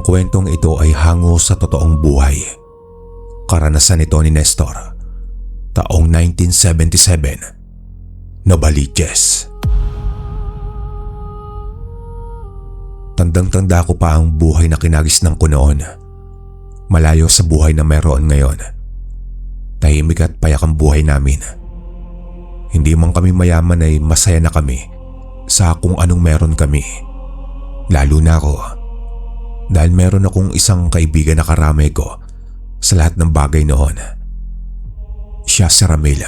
Ang kwentong ito ay hango sa totoong buhay. Karanasan ito ni Nestor, taong 1977, Novaliches. Tandang-tanda ko pa ang buhay na kinagisnan ko noon. Malayo sa buhay na meron ngayon. Tahimik at payak ang buhay namin. Hindi man kami mayaman ay masaya na kami sa kung anong meron kami. Lalo na ako. Dahil meron akong isang kaibigan na karamay ko sa lahat ng bagay noon. Siya si Ramil.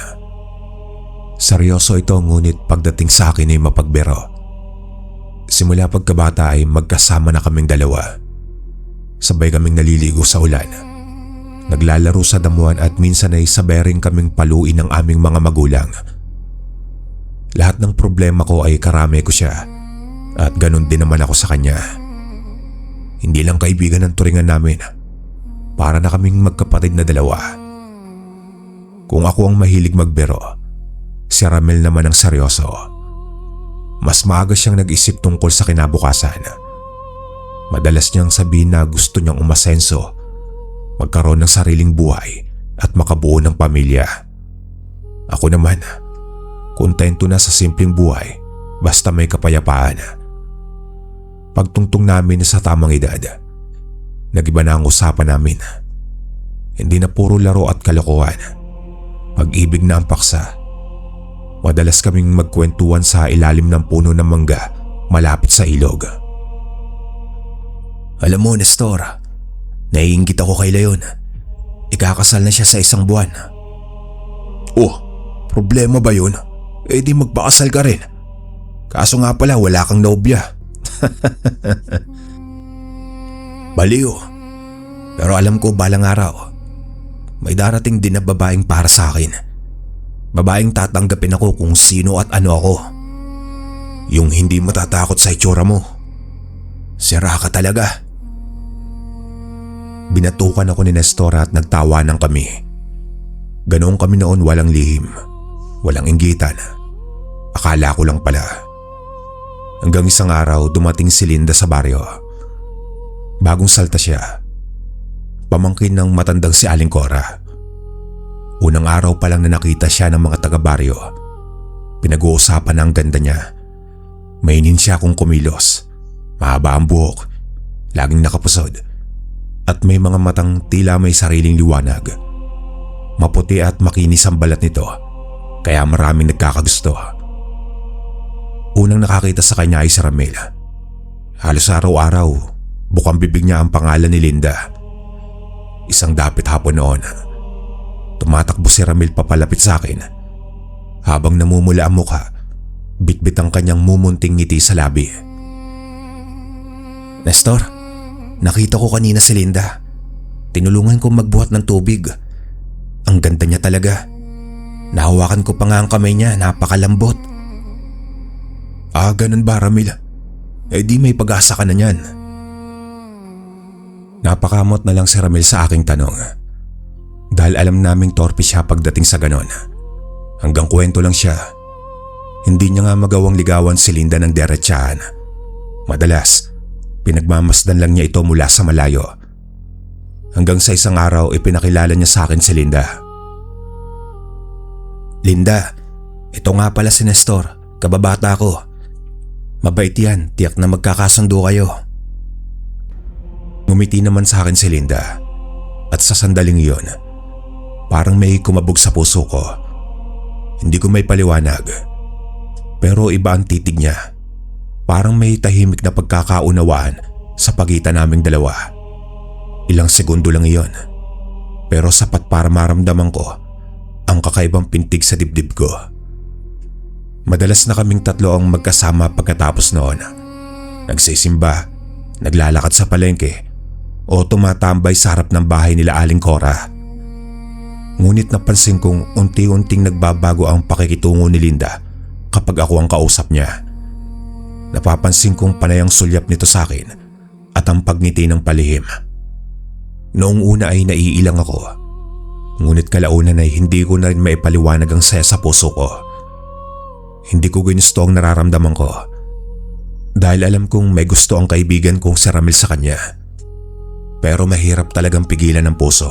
Seryoso ito ngunit pagdating sa akin ay mapagbiro. Simula pagkabata ay magkasama na kaming dalawa. Sabay kaming naliligo sa ulan. Naglalaro sa damuhan at minsan ay sabay rin kaming paluin ng aming mga magulang. Lahat ng problema ko ay karamay ko siya at ganun din naman ako sa kanya. Hindi lang kaibigan ang turingan namin. Para na kaming magkapatid na dalawa. Kung ako ang mahilig magbiro, si Ramil naman ang seryoso. Mas maaga siyang nag-isip tungkol sa kinabukasan. Madalas niyang sabihin na gusto niyang umasenso, magkaroon ng sariling buhay at makabuo ng pamilya. Ako naman, kontento na sa simpleng buhay basta may kapayapaan. Pagtungtong namin sa tamang edad, nagiba na ang usapan namin. Hindi na puro laro at kalokohan. Pag-ibig na ang paksa. Madalas kaming magkwentuhan sa ilalim ng puno ng mangga malapit sa ilog. Alam mo, Nestor, naiinggit ako kay Leon. Ikakasal na siya sa 1 buwan. Oh, problema ba yun? Eh di magpakasal ka rin. Kaso nga pala wala kang nobya. Baliw. Pero alam ko balang araw, may darating din na babaeng para sa akin. Babaeng tatanggapin ako kung sino at ano ako. Yung hindi matatakot sa itsura mo. Sira ka talaga. Binatukan ako ni Nestor at nagtawanan kami. Ganoon kami noon, walang lihim, walang inggitan. Akala ko lang pala. Hanggang isang araw dumating si Linda sa baryo. Bagong salta siya. Pamangkin ng matandang si Aling Cora. Unang araw pa lang na nakita siya ng mga taga-baryo. Pinag-uusapan na ang ganda niya. Mainin siya kung kumilos. Mahaba ang buhok, laging nakapusod, at may mga matang tila may sariling liwanag. Maputi at makinis ang balat nito, kaya maraming nagkakagusto. Unang nakakita sa kanya ay si Ramil. Halos araw-araw, bukang bibig niya ang pangalan ni Linda. Isang dapit hapon noon, tumatakbo si Ramil papalapit sa akin. Habang namumula ang mukha, bitbit ang kanyang mumunting ngiti sa labi. Nestor, nakita ko kanina si Linda. Tinulungan kong magbuhat ng tubig. Ang ganda niya talaga. Nahawakan ko pa nga ang kamay niya, napakalambot. Ah, ganun ba, Ramil? Eh di may pag-asa ka na niyan. Napakamot na lang si Ramil sa aking tanong. Dahil alam naming torpe siya pagdating sa ganon. Hanggang kwento lang siya. Hindi niya nga magawang ligawan si Linda ng diretsahan. Madalas, pinagmamasdan lang niya ito mula sa malayo. Hanggang sa isang araw, ipinakilala niya sa akin si Linda. Linda, ito nga pala si Nestor, kababata ko. Mabait yan, tiyak na magkakasundo kayo. Ngumiti naman sa akin si Linda. At sa sandaling iyon, parang may kumabog sa puso ko. Hindi ko may paliwanag. Pero iba ang titig niya. Parang may tahimik na pagkakaunawaan sa pagitan naming dalawa. Ilang segundo lang iyon. Pero sapat para maramdaman ko ang kakaibang pintig sa dibdib ko. Madalas na kaming tatlo ang magkasama pagkatapos noon. Nagsisimba, naglalakad sa palengke, o tumatambay sa harap ng bahay nila Aling Cora. Ngunit napansin kong unti-unting nagbabago ang pakikitungo ni Linda kapag ako ang kausap niya. Napapansin kong panay ang sulyap nito sa akin at ang pagngiti ng palihim. Noong una ay naiilang ako, ngunit kalaunan ay hindi ko na rin maipaliwanag ang saya sa puso ko. Hindi ko ginusto ang nararamdaman ko dahil alam kong may gusto ang kaibigan kong si Ramil sa kanya. pero mahirap talagang pigilan ng puso.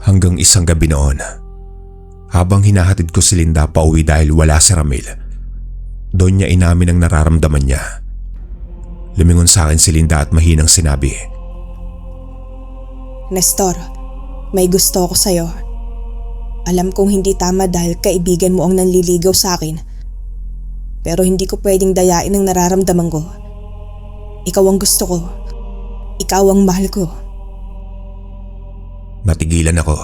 Hanggang isang gabi noon, habang hinahatid ko si Linda pauwi dahil wala si Ramil, doon niya inamin ang nararamdaman niya. Lumingon sa akin si Linda at mahinang sinabi, Nestor, may gusto ako sa'yo. Alam kong hindi tama dahil kaibigan mo ang nanliligaw sa akin. Pero hindi ko pwedeng dayain ang nararamdaman ko. Ikaw ang gusto ko. Ikaw ang mahal ko. Natigilan ako.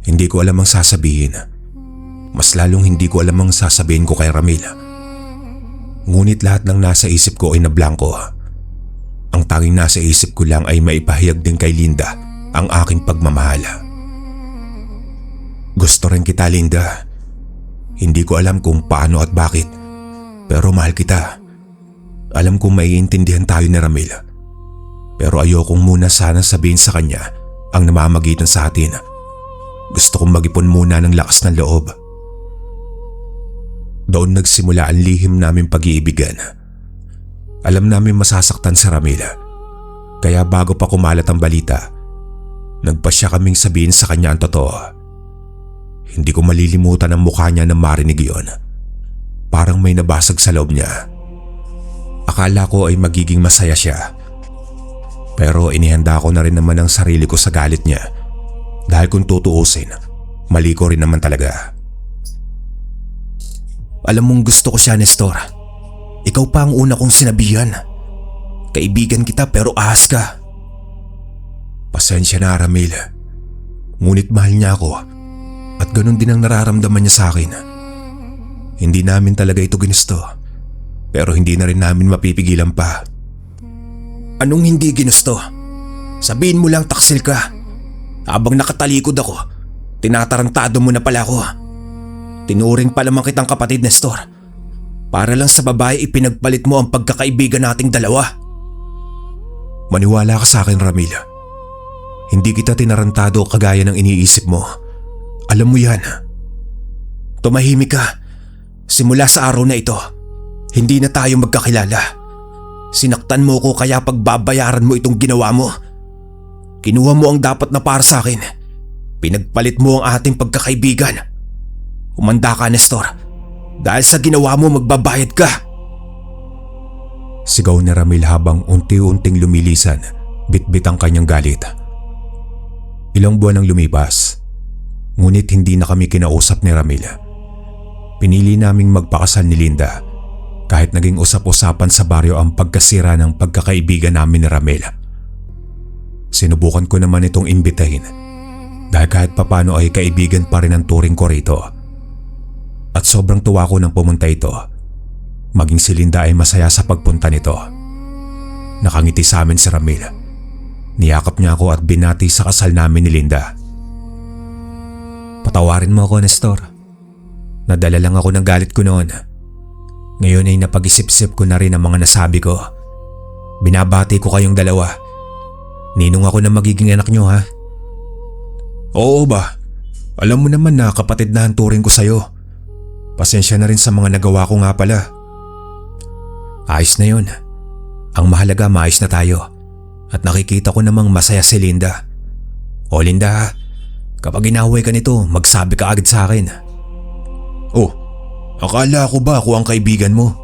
Hindi ko alam ang sasabihin. Mas lalong hindi ko alam ang sasabihin ko kay Ramil. Ngunit lahat ng nasa isip ko ay nablangko. Ang tanging nasa isip ko lang ay maipahayag din kay Linda ang aking pagmamahal. Gusto rin kita, Linda. Hindi ko alam kung paano at bakit, pero mahal kita. Alam kong maiintindihan tayo ni Ramil. Pero ayokong muna sana sabihin sa kanya ang namamagitan sa atin. Gusto kong mag-ipon muna ng lakas ng loob. Doon nagsimula ang lihim naming pag-iibigan. Alam namin masasaktan si Ramil. Kaya bago pa kumalat ang balita, nagpasya kaming sabihin sa kanya ang totoo. Hindi ko malilimutan ang mukha niya na marinig iyon. Parang may nabasag sa loob niya. Akala ko ay magiging masaya siya. Pero inihanda ko na rin naman ang sarili ko sa galit niya. Dahil kung tutuusin, mali ko rin naman talaga. Alam mong gusto ko siya, Nestor. Ikaw pa ang una kong sinabihan. Kaibigan kita pero ahas ka. Pasensya na, Ramil. Ngunit mahal niya ako at ganun din ang nararamdaman niya sa akin. Hindi namin talaga ito ginusto, pero hindi na rin namin mapipigilan pa. Anong hindi ginusto? Sabihin mo lang taksil ka. Habang nakatalikod ako, tinatarantado mo na pala ako. Tinuring pa naman kitang kapatid, Nestor. Para lang sa babae ipinagpalit mo ang pagkakaibigan nating dalawa. Maniwala ka sa akin, Ramil. Hindi kita tinarantado kagaya ng iniisip mo. Alam mo yan. Tumahimik ka. Simula sa araw na ito, hindi na tayo magkakilala. Sinaktan mo ko kaya pagbabayaran mo itong ginawa mo. Kinuha mo ang dapat na para sa akin. Pinagpalit mo ang ating pagkakaibigan. Humanda ka, Nestor. Dahil sa ginawa mo magbabayad ka. Sigaw ni Ramil habang unti-unting lumilisan, bitbit ang kanyang galit. Ilang buwan ang lumipas, ngunit hindi na kami kinausap ni Ramil. Pinili naming magpakasal ni Linda kahit naging usap-usapan sa baryo ang pagkasira ng pagkakaibigan namin ni Ramil. Sinubukan ko naman itong imbitahin dahil kahit papano ay kaibigan pa rin ang turing ko rito. At sobrang tuwa ko nang pumunta ito. Maging si Linda ay masaya sa pagpunta nito. Nakangiti sa amin si Ramil. Niyakap niya ako at binati sa kasal namin ni Linda. Patawarin mo ako, Nestor. Nadala lang ako ng galit ko noon. Ngayon ay napag-isip-isip ko na rin ang mga nasabi ko. Binabati ko kayong dalawa. Ninong ako na magiging anak niyo, ha? Oo ba? Alam mo naman na kapatid na ang turing ko sa'yo. Pasensya na rin sa mga nagawa ko nga pala. Ayos na yun. Ang mahalaga maayos na tayo. At nakikita ko namang masaya si Linda. O Linda, kapag inaway ka nito, magsabi ka agad sa akin. Oh, akala ko ba ako ang kaibigan mo?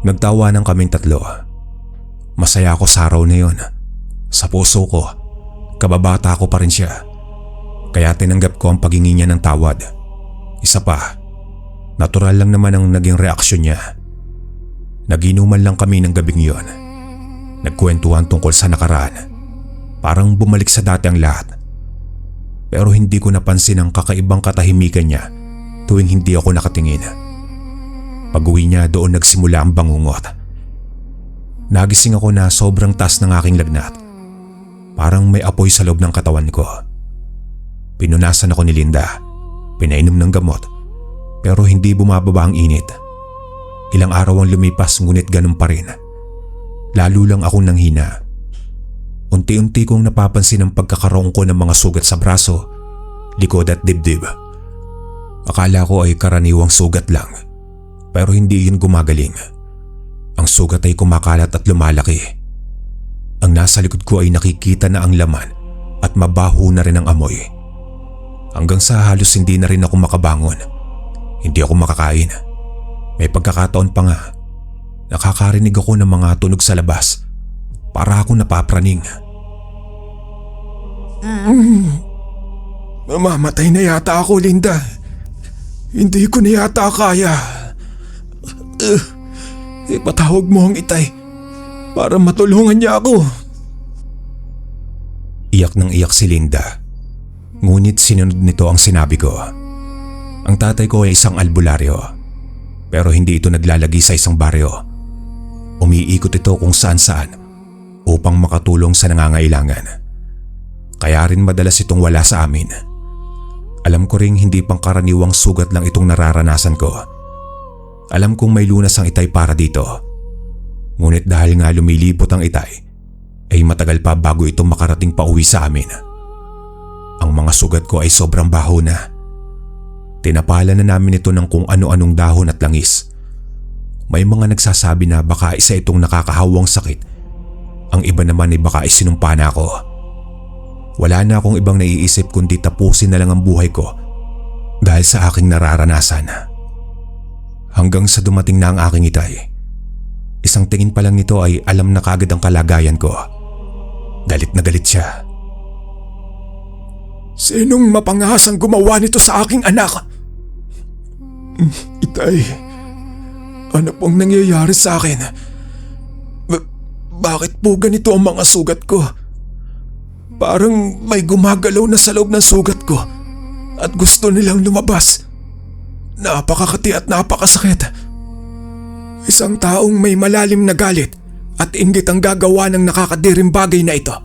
Nagtawanan kaming tatlo. Masaya ako sa araw na yun. Sa puso ko, kababata ko pa rin siya. Kaya tinanggap ko ang paghingi niya ng tawad. Isa pa, natural lang naman ang naging reaksyon niya. Naginuman lang kami ng gabing yon. Nagkwentuhan tungkol sa nakaraan. Parang bumalik sa dati ang lahat. Pero hindi ko napansin ang kakaibang katahimikan niya tuwing hindi ako nakatingin. Pag-uwi niya, doon nagsimula ang bangungot. Nagising ako na sobrang taas ng aking lagnat. Parang may apoy sa loob ng katawan ko. Pinunasan ako ni Linda. Pinainom ng gamot. Pero hindi bumababa ang init. Ilang araw ang lumipas ngunit ganun pa rin. Lalo lang akong nanghina. Unti-unti kong napapansin ang pagkakaroon ko ng mga sugat sa braso, likod at dibdib. Akala ko ay karaniwang sugat lang. Pero hindi yun gumagaling. Ang sugat ay kumakalat at lumalaki. Ang nasa likod ko ay nakikita na ang laman at mabaho na rin ang amoy. Hanggang sa halos hindi na rin ako makabangon. Hindi ako makakain. May pagkakataon pa nga, nakakarinig ako ng mga tunog sa labas. Para akong napapraning. Mamamatay na yata ako, Linda. Hindi ko na yata kaya. Ipatawag mo ang itay para matulungan niya ako. Iyak nang iyak si Linda. Ngunit sinunod nito ang sinabi ko. Ang tatay ko ay isang albularyo, pero hindi ito naglalagi sa isang baryo. Umiikot ito kung saan-saan upang makatulong sa nangangailangan. Kaya rin madalas itong wala sa amin. Alam ko ring hindi pangkaraniwang sugat lang itong nararanasan ko. Alam kong may lunas ang itay para dito. Ngunit dahil nga lumilipot ang itay, ay matagal pa bago ito makarating pa uwi sa amin. Ang mga sugat ko ay sobrang baho na. Tinapalan na namin ito ng kung ano-anong dahon at langis. May mga nagsasabi na baka isa itong nakakahawang sakit. Ang iba naman ay baka isinumpa na ako. Wala na akong ibang naiisip kundi tapusin na lang ang buhay ko dahil sa aking nararanasan. Hanggang sa dumating na ang aking itay. Isang tingin pa lang nito ay alam na kagad ang kalagayan ko. Galit na galit siya. Sinong mapangasang gumawa nito sa aking anak? Itay, ano pong nangyayari sa akin? Bakit po ganito ang mga sugat ko? Parang may gumagalaw na sa loob ng sugat ko at gusto nilang lumabas. Napakakati at napakasakit. Isang taong may malalim na galit at inggit ang gagawa ng nakakadiring bagay na ito.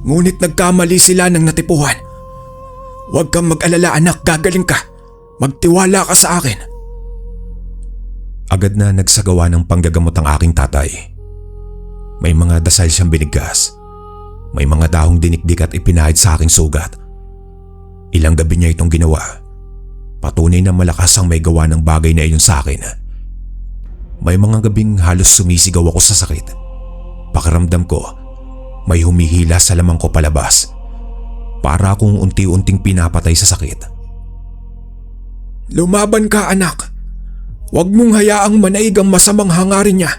Ngunit nagkamali sila ng natipuhan. Huwag kang mag-alala anak, gagaling ka. Magtiwala ka sa akin. Agad na nagsagawa ng panggagamot ang aking tatay. May mga dasal siyang binigkas. May mga dahong dinikdik at ipinahid sa aking sugat. Ilang gabi niya itong ginawa. Patunay na malakas ang may gawa ng bagay na iyon sa akin. May mga gabing halos sumisigaw ako sa sakit. Pakiramdam ko, may humihila sa lamang ko palabas. Para akong unti-unting pinapatay sa sakit. Lumaban ka anak. Huwag mong hayaang manaig ang masamang hangarin niya.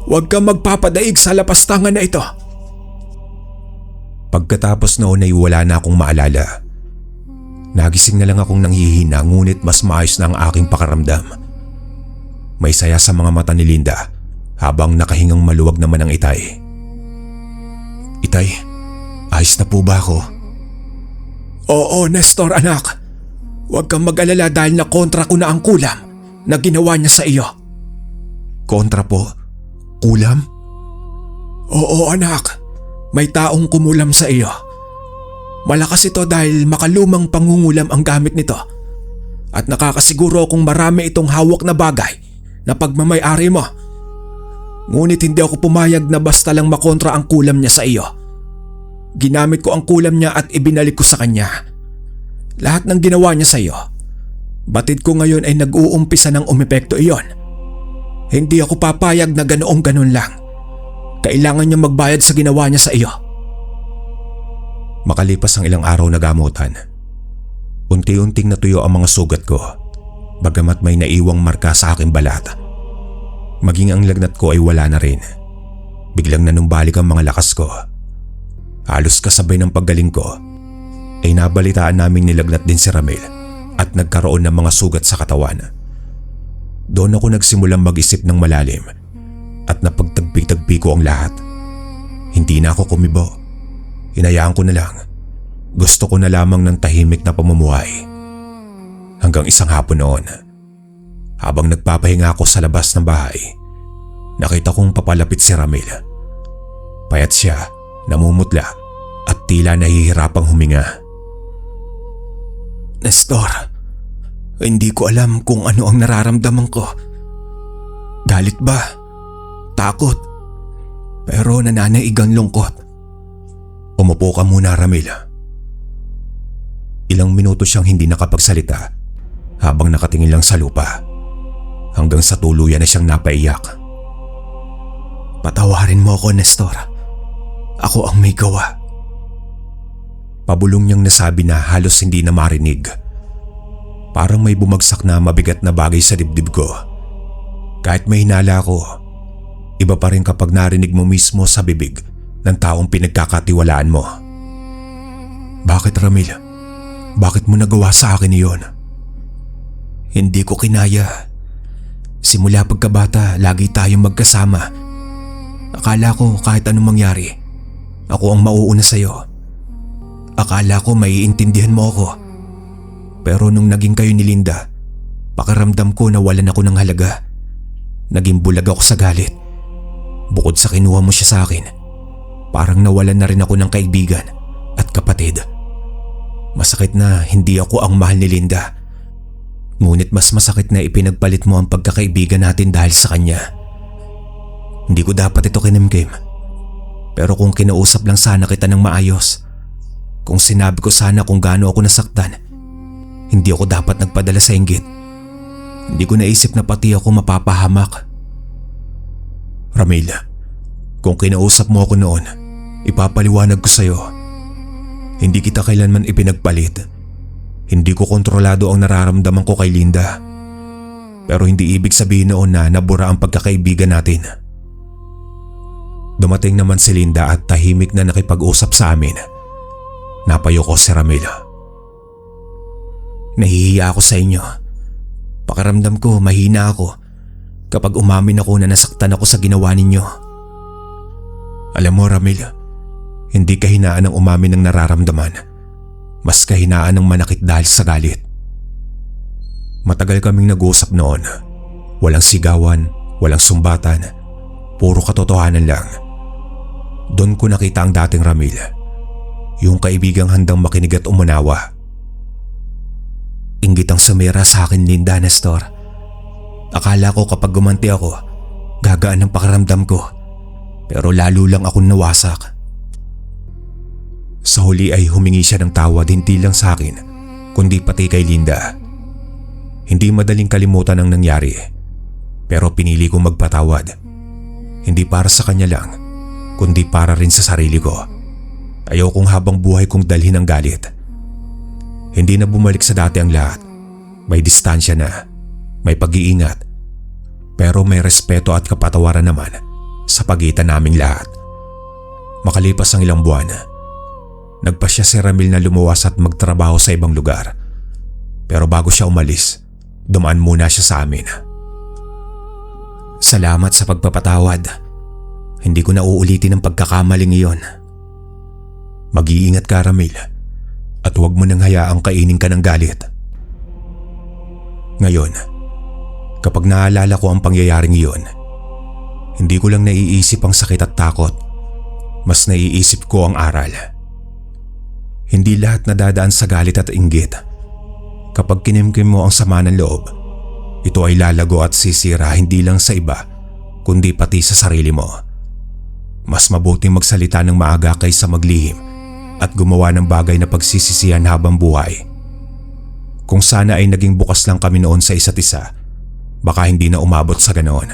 Huwag kang magpapadaig sa lapastangan na ito. Pagkatapos noon ay wala na akong maalala. Nagising na lang akong nanghihina ngunit mas maayos na ang aking pakiramdam. May saya sa mga mata ni Linda habang nakahingang maluwag naman ang itay. Itay, ayos na po ba ako? Oo, Nestor anak. Huwag kang mag-alala dahil na kontra ko na ang kulam na ginawa niya sa iyo. Kontra po? Kulam? Oo anak, may taong kumulam sa iyo. Malakas ito dahil makalumang pangungulam ang gamit nito. At nakakasiguro kung marami itong hawak na bagay na pagmamay-ari mo. Ngunit hindi ako pumayag na basta lang makontra ang kulam niya sa iyo. Ginamit ko ang kulam niya at ibinalik ko sa kanya. Lahat ng ginawa niya sa iyo, batid ko ngayon ay nag-uumpisa ng umepekto iyon. Hindi ako papayag na ganoong ganon lang. Kailangan niya magbayad sa ginawa niya sa iyo. Makalipas ang ilang araw na gamutan, unti-unting natuyo ang mga sugat ko, bagamat may naiwang marka sa aking balat. Maging ang lagnat ko ay wala na rin. Biglang nanumbalik ang mga lakas ko. Halos kasabay ng paggaling ko, ay nabalitaan naming nilagnat din si Ramil at nagkaroon ng mga sugat sa katawan. Doon ako nagsimulang mag-isip ng malalim at napagtagpi-tagpi ko ang lahat. Hindi na ako kumibo. Hinayaan ko na lang. Gusto ko na lamang ng tahimik na pamumuhay. Hanggang isang hapon noon, habang nagpapahinga ako sa labas ng bahay, nakita kong papalapit si Ramil. Payat siya, namumutla at tila nahihirapang huminga. Nestor, hindi ko alam kung ano ang nararamdaman ko. Galit ba? Takot? Pero nananaig ang lungkot. Umupo ka muna, Ramil. Ilang minuto siyang hindi nakapagsalita habang nakatingin lang sa lupa hanggang sa tuluyan na siyang napaiyak. Patawarin mo ako, Nestor. Ako ang may gawa. Pabulong niyang nasabi na halos hindi na marinig. Parang may bumagsak na mabigat na bagay sa dibdib ko. Kahit may hinala ako, iba pa rin kapag narinig mo mismo sa bibig ng taong pinagkakatiwalaan mo. Bakit, Ramil? Bakit mo nagawa sa akin iyon? Hindi ko kinaya. Simula pagkabata, lagi tayong magkasama. Akala ko kahit anong mangyari, ako ang mauuna sa'yo. Akala ko maiintindihan mo ako. Pero nung naging kayo ni Linda, pakiramdam ko nawalan ako ng halaga. Naging bulag ako sa galit. Bukod sa kinuha mo siya sa akin, parang nawalan na rin ako ng kaibigan at kapatid. Masakit na hindi ako ang mahal ni Linda. Ngunit mas masakit na ipinagpalit mo ang pagkakaibigan natin dahil sa kanya. Hindi ko dapat ito kinimkim. Pero kung kinausap lang sana kita ng maayos, kung sinabi ko sana kung gaano ako nasaktan, hindi ako dapat nagpadala sa inggit. Hindi ko naisip na pati ako mapapahamak. Ramil, kung kinausap mo ako noon, ipapaliwanag ko sa'yo. Hindi kita kailanman ipinagpalit. Hindi ko kontrolado ang nararamdaman ko kay Linda. Pero hindi ibig sabihin noon na nabura ang pagkakaibigan natin. Dumating naman si Linda at tahimik na nakipag-usap sa amin. Napayo ko si Ramil. Nahihiya ako sa inyo. Pakiramdam ko mahina ako kapag umamin ako na nasaktan ako sa ginawa ninyo. Alam mo, Ramil, hindi kahinaan ang umamin ng nararamdaman. Mas kahinaan ng manakit dahil sa galit. Matagal kaming nag-uusap noon. Walang sigawan, walang sumbatan, puro katotohanan lang. Doon ko nakita ang dating Ramil, yung kaibigang handang makinig at umunawa. Inggit ang sumira sa akin, Linda, Nestor. Akala ko kapag gumanti ako, gagaan ang pakiramdam ko. Pero lalo lang akong nawasak. Sa huli ay humingi siya ng tawad hindi lang sa akin, kundi pati kay Linda. Hindi madaling kalimutan ang nangyari, pero pinili kong magpatawad. Hindi para sa kanya lang, kundi para rin sa sarili ko. Ayaw kong habang buhay kong dalhin ang galit. Hindi na bumalik sa dati ang lahat. May distansya na, may pag-iingat, pero may respeto at kapatawaran naman sa pagitan naming lahat. Makalipas ang ilang buwan, nagpasya si Ramil na lumuwas at magtrabaho sa ibang lugar. Pero bago siya umalis, dumaan muna siya sa amin. Salamat sa pagpapatawad. Hindi ko na uulitin ang pagkakamaling iyon. Mag-iingat ka, Ramil, at huwag mo nang hayaang kainin ka ng galit. Ngayon, kapag naalala ko ang pangyayaring iyon, hindi ko lang naiisip ang sakit at takot. Mas naiisip ko ang aral. Hindi lahat nadadaan sa galit at inggit. Kapag kinimkim mo ang sama ng loob, ito ay lalago at sisira hindi lang sa iba, kundi pati sa sarili mo. Mas mabuting magsalita ng maaga kaysa maglihim at gumawa ng bagay na pagsisisihan habang buhay. Kung sana ay naging bukas lang kami noon sa isa't isa, baka hindi na umabot sa ganoon.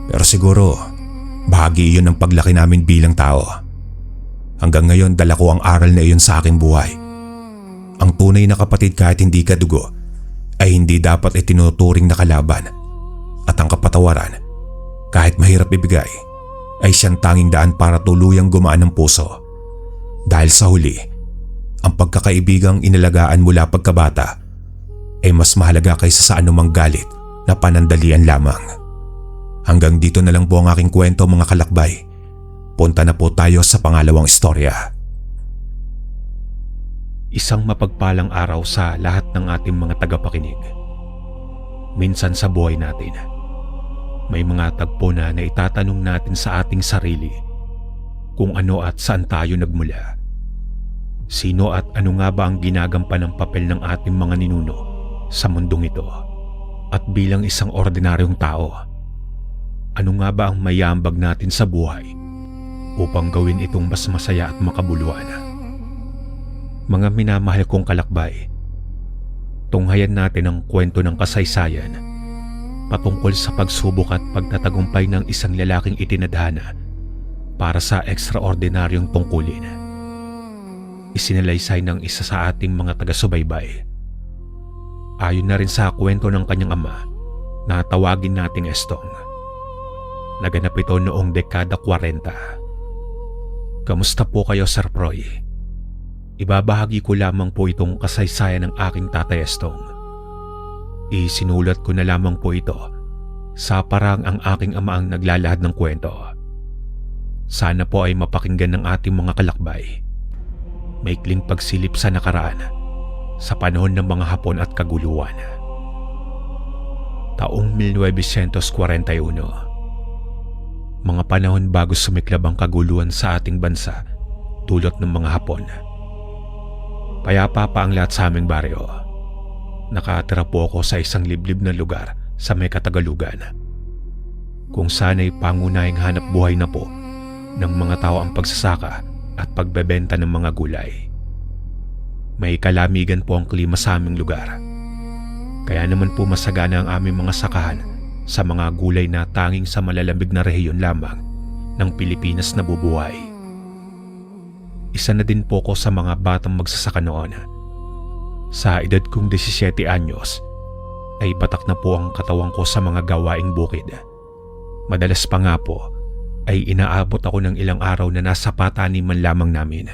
Pero siguro, bahagi iyon ng paglaki namin bilang tao. Hanggang ngayon dala ko ang aral na iyon sa aking buhay. Ang tunay na kapatid kahit hindi ka dugo ay hindi dapat itinuturing na kalaban. At ang kapatawaran, kahit mahirap ibigay, ay siyang tanging daan para tuluyang gumaan ang puso. Dahil sa huli, ang pagkakaibigang inalagaan mula pagkabata ay mas mahalaga kaysa sa anumang galit na panandalian lamang. Hanggang dito na lang po ang aking kwento, mga kalakbay. Punta na po tayo sa pangalawang istorya. Isang mapagpalang araw sa lahat ng ating mga tagapakinig. Minsan sa buhay natin, may mga tagpo na naitatanong natin sa ating sarili kung ano at saan tayo nagmula. Sino at ano nga ba ang ginagampan ng papel ng ating mga ninuno sa mundong ito? At bilang isang ordinaryong tao, ano nga ba ang mayambag natin sa buhay upang gawin itong mas masaya at makabuluhan? Mga minamahal kong kalakbay, tunghayan natin ang kwento ng kasaysayan patungkol sa pagsubok at pagtatagumpay ng isang lalaking itinadhana para sa ekstraordinaryong tungkulin. Isinalaysay ng isa sa ating mga taga-subaybay. Ayon na rin sa kwento ng kanyang ama na tawagin nating Estong. Naganap ito noong dekada 40. Kamusta po kayo, Sir Proy? Ibabahagi ko lamang po itong kasaysayan ng aking tatay Estong. Isinulat ko na lamang po ito sa parang ang aking ama ang naglalahad ng kwento. Sana po ay mapakinggan ng ating mga kalakbay. Maikling pagsilip sa nakaraan sa panahon ng mga Hapon at kaguluhan. Taong 1941. Mga panahon bago sumiklab ang kaguluhan sa ating bansa dulot ng mga Hapon. Payapa pa ang lahat sa aming baryo. Nakatira po ako sa isang liblib na lugar sa may Katagalugan, kung saan ay pangunahing hanap buhay na po ng mga tao ang pagsasaka at pagbebenta ng mga gulay. May kalamigan po ang klima sa aming lugar, kaya naman po masagana ang aming mga sakahan sa mga gulay na tanging sa malalamig na rehiyon lamang ng Pilipinas nabubuhay. Isa na din po ko sa mga batang magsasaka noon. Sa edad kong 17 anyos ay batak na po ang katawan ko sa mga gawaing bukid. Madalas pa nga po ay inaabot ako ng ilang araw na nasa pataniman lamang namin.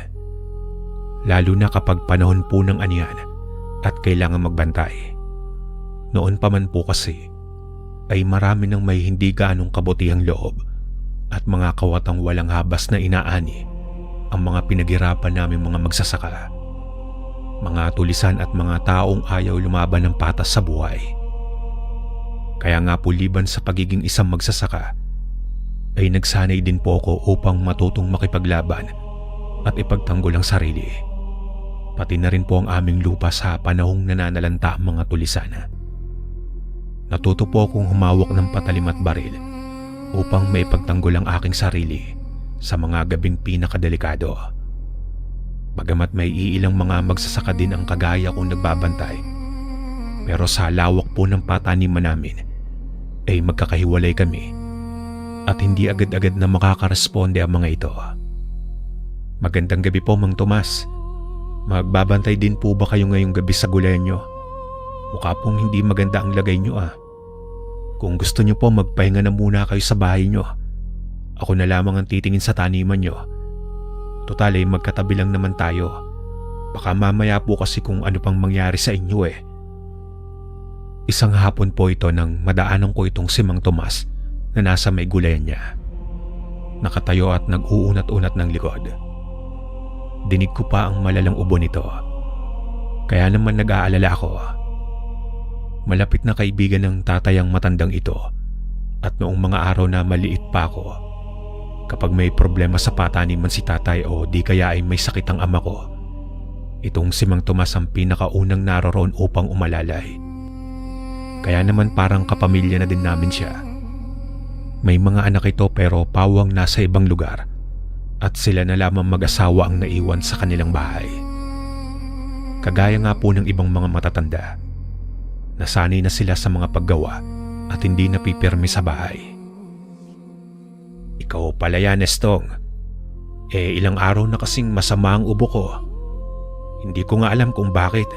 Lalo na kapag panahon po ng anihan at kailangan magbantay. Noon pa man po kasi ay marami ng may hindi gaanong kabutihang loob at mga kawatang walang habas na inaani ang mga pinaghirapan namin mga magsasaka. Mga tulisan at mga taong ayaw lumaban ng patas sa buhay. Kaya nga po liban sa pagiging isang magsasaka, ay nagsanay din po ako upang matutong makipaglaban at ipagtanggol ang sarili. Pati na rin po ang aming lupa sa panahong nananalanta ang mga tulisan. Natuto po akong humawak ng patalim at baril upang maipagtanggol ang aking sarili sa mga gabing pinakadelikado. Bagamat may iilang mga magsasaka din ang kagaya kong nagbabantay, pero sa lawak po ng pataniman namin ay magkakahiwalay kami at hindi agad-agad na makakaresponde ang mga ito. Magandang gabi po, Mang Tomas. Magbabantay din po ba kayo ngayong gabi sa gulayan nyo? Mukha pong hindi maganda ang lagay nyo ah. Kung gusto nyo po magpahinga na muna kayo sa bahay nyo. Ako na lamang ang titingin sa taniman nyo. Total ay magkatabi lang naman tayo. Baka mamaya po kasi kung ano pang mangyari sa inyo eh. Isang hapon po ito nang madaanan ko itong si Mang Tomas na nasa may gulayan niya. Nakatayo at nag-uunat-unat ng likod. Dinig ko pa ang malalang ubo nito. Kaya naman nag-aalala ako. Malapit na kaibigan ng tatay ang matandang ito at noong mga araw na maliit pa ako, kapag may problema sa pataniman si tatay o di kaya ay may sakit ang ama ko, itong si Mang Tomas ang pinakaunang naroroon upang umalalay. Kaya naman parang kapamilya na din namin siya. May mga anak ito pero pawang nasa ibang lugar at sila na lamang mag-asawa ang naiwan sa kanilang bahay. Kagaya nga po ng ibang mga matatanda, nasanay na sila sa mga paggawa at hindi napipirmi sa bahay. Ikaw pala yan, Estong. Ilang araw na kasing masama ang ubo ko. Hindi ko nga alam kung bakit.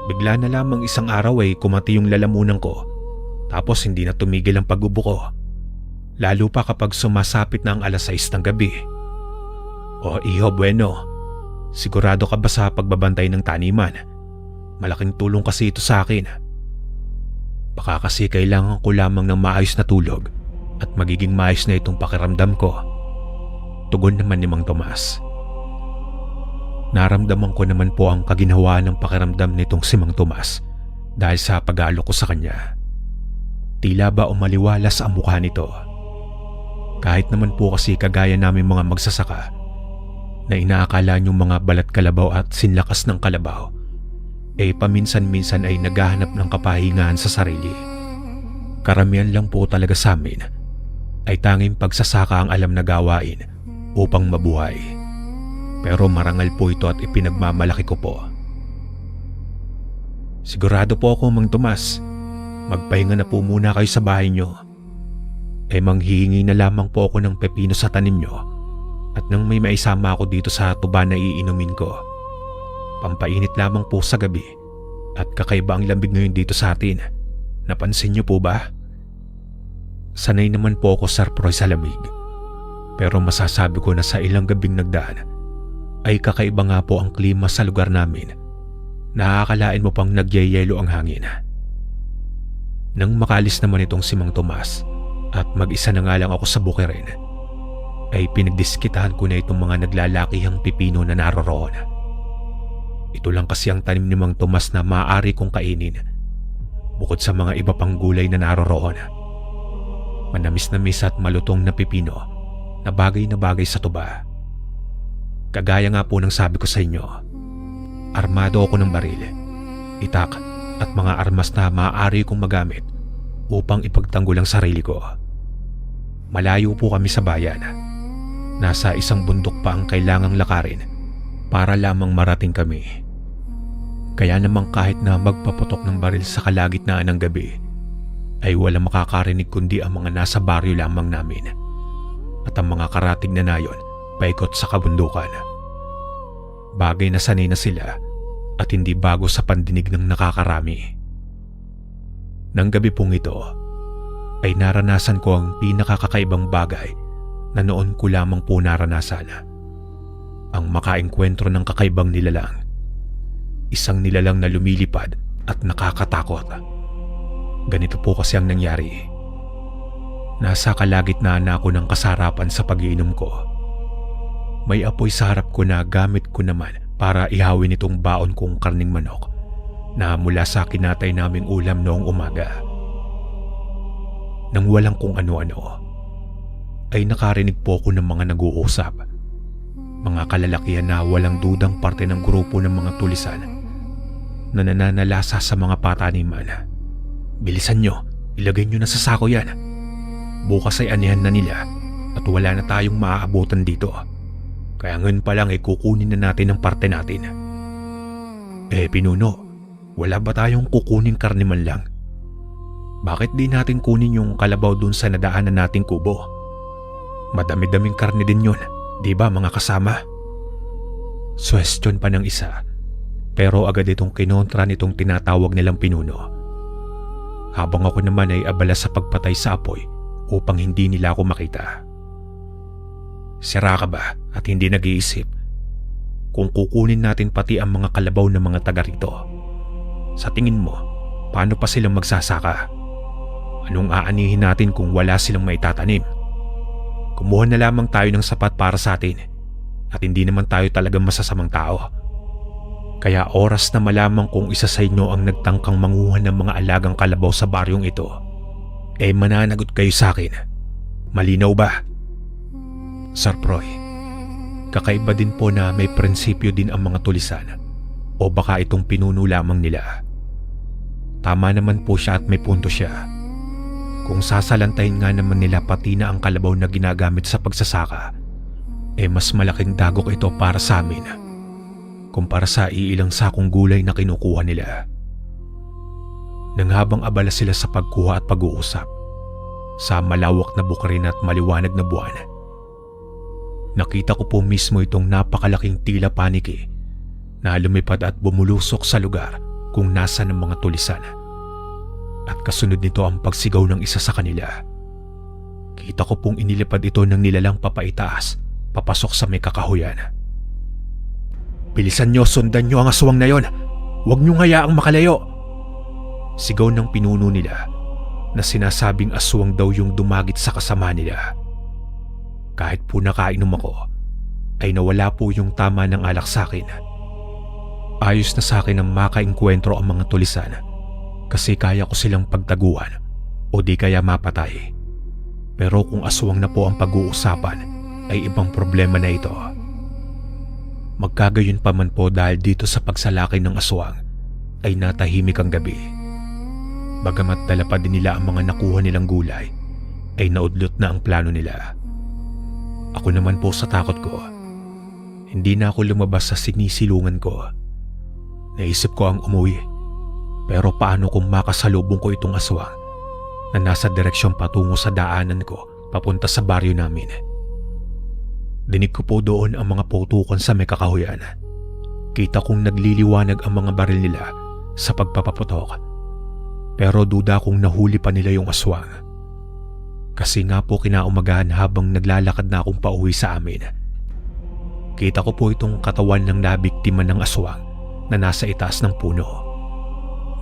Bigla na lamang isang araw ay kumati yung lalamunan ko. Tapos hindi na tumigil ang pag-ubo ko. Lalo pa kapag sumasapit na ang alas 6 ng gabi. O iho, bueno. Sigurado ka ba sa pagbabantay ng taniman? Malaking tulong kasi ito sa akin. Baka kasi kailangan ko lamang ng maayos na tulog at magiging maayos na itong pakiramdam ko. Tugon naman ni Mang Tomas. Naramdaman ko naman po ang kaginhawaan ng pakiramdam nitong si Mang Tomas dahil sa pag-aalok ko sa kanya. Tila ba umaliwalas ang mukha nito. Kahit naman po kasi kagaya namin mga magsasaka na inaakala niyong mga balat kalabaw at sinlakas ng kalabaw, paminsan-minsan ay naghahanap ng kapahingahan sa sarili. Karamihan lang po talaga sa amin ay tanging pagsasaka ang alam na gawain upang mabuhay. Pero marangal po ito at ipinagmamalaki ko po. Sigurado po ako, Mang Tomas. magpahinga na po muna kayo sa bahay nyo. Manghihingi na lamang po ako ng pepino sa tanim nyo at nang may maisama ako dito sa tuba na iinumin ko. Pampainit lamang po sa gabi at kakaiba ang lamig ngayon dito sa atin. Napansin nyo po ba? Sanay naman po ako, Sir Proy, sa lamig. Pero masasabi ko na sa ilang gabing nagdaan ay kakaiba nga po ang klima sa lugar namin. Nakakalain mo pang nagyayelo ang hangin. Nang makalis naman itong si Mang Tomas at mag-isa na nga lang ako sa bukirin, ay pinagdiskitahan ko na itong mga naglalakihang pipino na naroroon. Ito lang kasi ang tanim ni Mang Tomas na maaari kong kainin, bukod sa mga iba pang gulay na naroroon. Manamis-namis at malutong na pipino na bagay sa tuba. Kagaya nga po ng sabi ko sa inyo, armado ako ng baril, itak at mga armas na maaari kong magamit upang ipagtanggol ang sarili ko. Malayo po kami sa bayan. Nasa isang bundok pa ang kailangang lakarin para lamang marating kami. Kaya namang kahit na magpaputok ng baril sa kalagitnaan ng gabi, ay walang makakarinig kundi ang mga nasa baryo lamang namin at ang mga karatig na nayon paikot sa kabundukan. Bagay na sanay na sila at hindi bago sa pandinig ng nakakarami. Nang gabi pong ito, ay naranasan ko ang pinakakakaibang bagay na noon ko lamang po naranasan. Ang makaengkwentro ng kakaibang nilalang. Isang nilalang na lumilipad at nakakatakot. Ganito po kasi ang nangyari. Nasa kalagitnaan na ako ng kasarapan sa pag-iinom ko. May apoy sa harap ko na gamit ko naman para ihawin itong baon kong karning manok na mula sa kinatay naming ulam noong umaga. Nang walang kung ano-ano, ay nakarinig po ako ng mga nag-uusap. Mga kalalakihan na walang dudang parte ng grupo ng mga tulisan na nananalasa sa mga pataniman. Bilisan nyo, ilagay nyo na sa sako yan. Bukas ay anihan na nila at wala na tayong maaabutan dito. Kaya ngayon pa lang ay kukunin na natin ang parte natin. Pinuno, wala ba tayong kukuning karne man lang? Bakit di natin kunin yung kalabaw dun sa nadaanan nating kubo? Madami-daming karne din yun, di ba mga kasama? Suwestyon pa ng isa, pero agad itong kinontra nitong tinatawag nilang pinuno. Habang ako naman ay abala sa pagpatay sa apoy upang hindi nila ako makita. Sira ka ba at hindi nag-iisip kung kukunin natin pati ang mga kalabaw ng mga taga rito? Sa tingin mo, paano pa silang magsasaka? Anong aanihin natin kung wala silang maitatanim? Kumuha na lamang tayo ng sapat para sa atin at hindi naman tayo talagang masasamang tao. Kaya oras na malamang kung isa sa inyo ang nagtangkang manguha ng mga alagang kalabaw sa baryong ito, mananagot kayo sa akin. Malinaw ba? Sir Proy, kakaiba din po na may prinsipyo din ang mga tulisan o baka itong pinuno lamang nila. Tama naman po siya at may punto siya. Kung sasalantahin nga naman nila pati na ang kalabaw na ginagamit sa pagsasaka, mas malaking dagok ito para sa amin kumpara sa iilang sakong gulay na kinukuha nila. Nang habang abala sila sa pagkuha at pag-uusap sa malawak na bukirin at maliwanag na buwan, nakita ko po mismo itong napakalaking tila paniki na lumipad at bumulusok sa lugar kung nasa ng mga tulisan. At kasunod nito ang pagsigaw ng isa sa kanila. Kita ko pong inilipad ito ng nilalang papaitaas, papasok sa may kakahuyan. Bilisan nyo, sundan nyo ang aswang na yon. Huwag nyo hayaang makalayo. Sigaw ng pinuno nila na sinasabing aswang daw yung dumagit sa kasama nila. Kahit po nakainom ako, ay nawala po yung tama ng alak sa akin. Ayos na sa akin ang makaengkwentro ang mga tulisan kasi kaya ko silang pagtaguan o di kaya mapatay. Pero kung aswang na po ang pag-uusapan, ay ibang problema na ito. Magkagayon pa man po dahil dito sa pagsalakay ng aswang ay natahimik ang gabi. Bagamat dala pa din nila ang mga nakuha nilang gulay, ay naudlot na ang plano nila. Ako naman po sa takot ko, hindi na ako lumabas sa sinisilungan ko. Naisip ko ang umuwi, Pero paano kung makasalubong ko itong aswang na nasa direksyon patungo sa daanan ko papunta sa baryo namin? Dinig ko po doon ang mga putukan sa may kakahuyan. Kita kong nagliliwanag ang mga baril nila sa pagpapaputok. Pero duda kong nahuli pa nila yung aswang. Kasi nga po kinaumagahan habang naglalakad na akong pauwi sa amin. Kita ko po itong katawan ng nabiktima ng aswang na nasa itaas ng puno.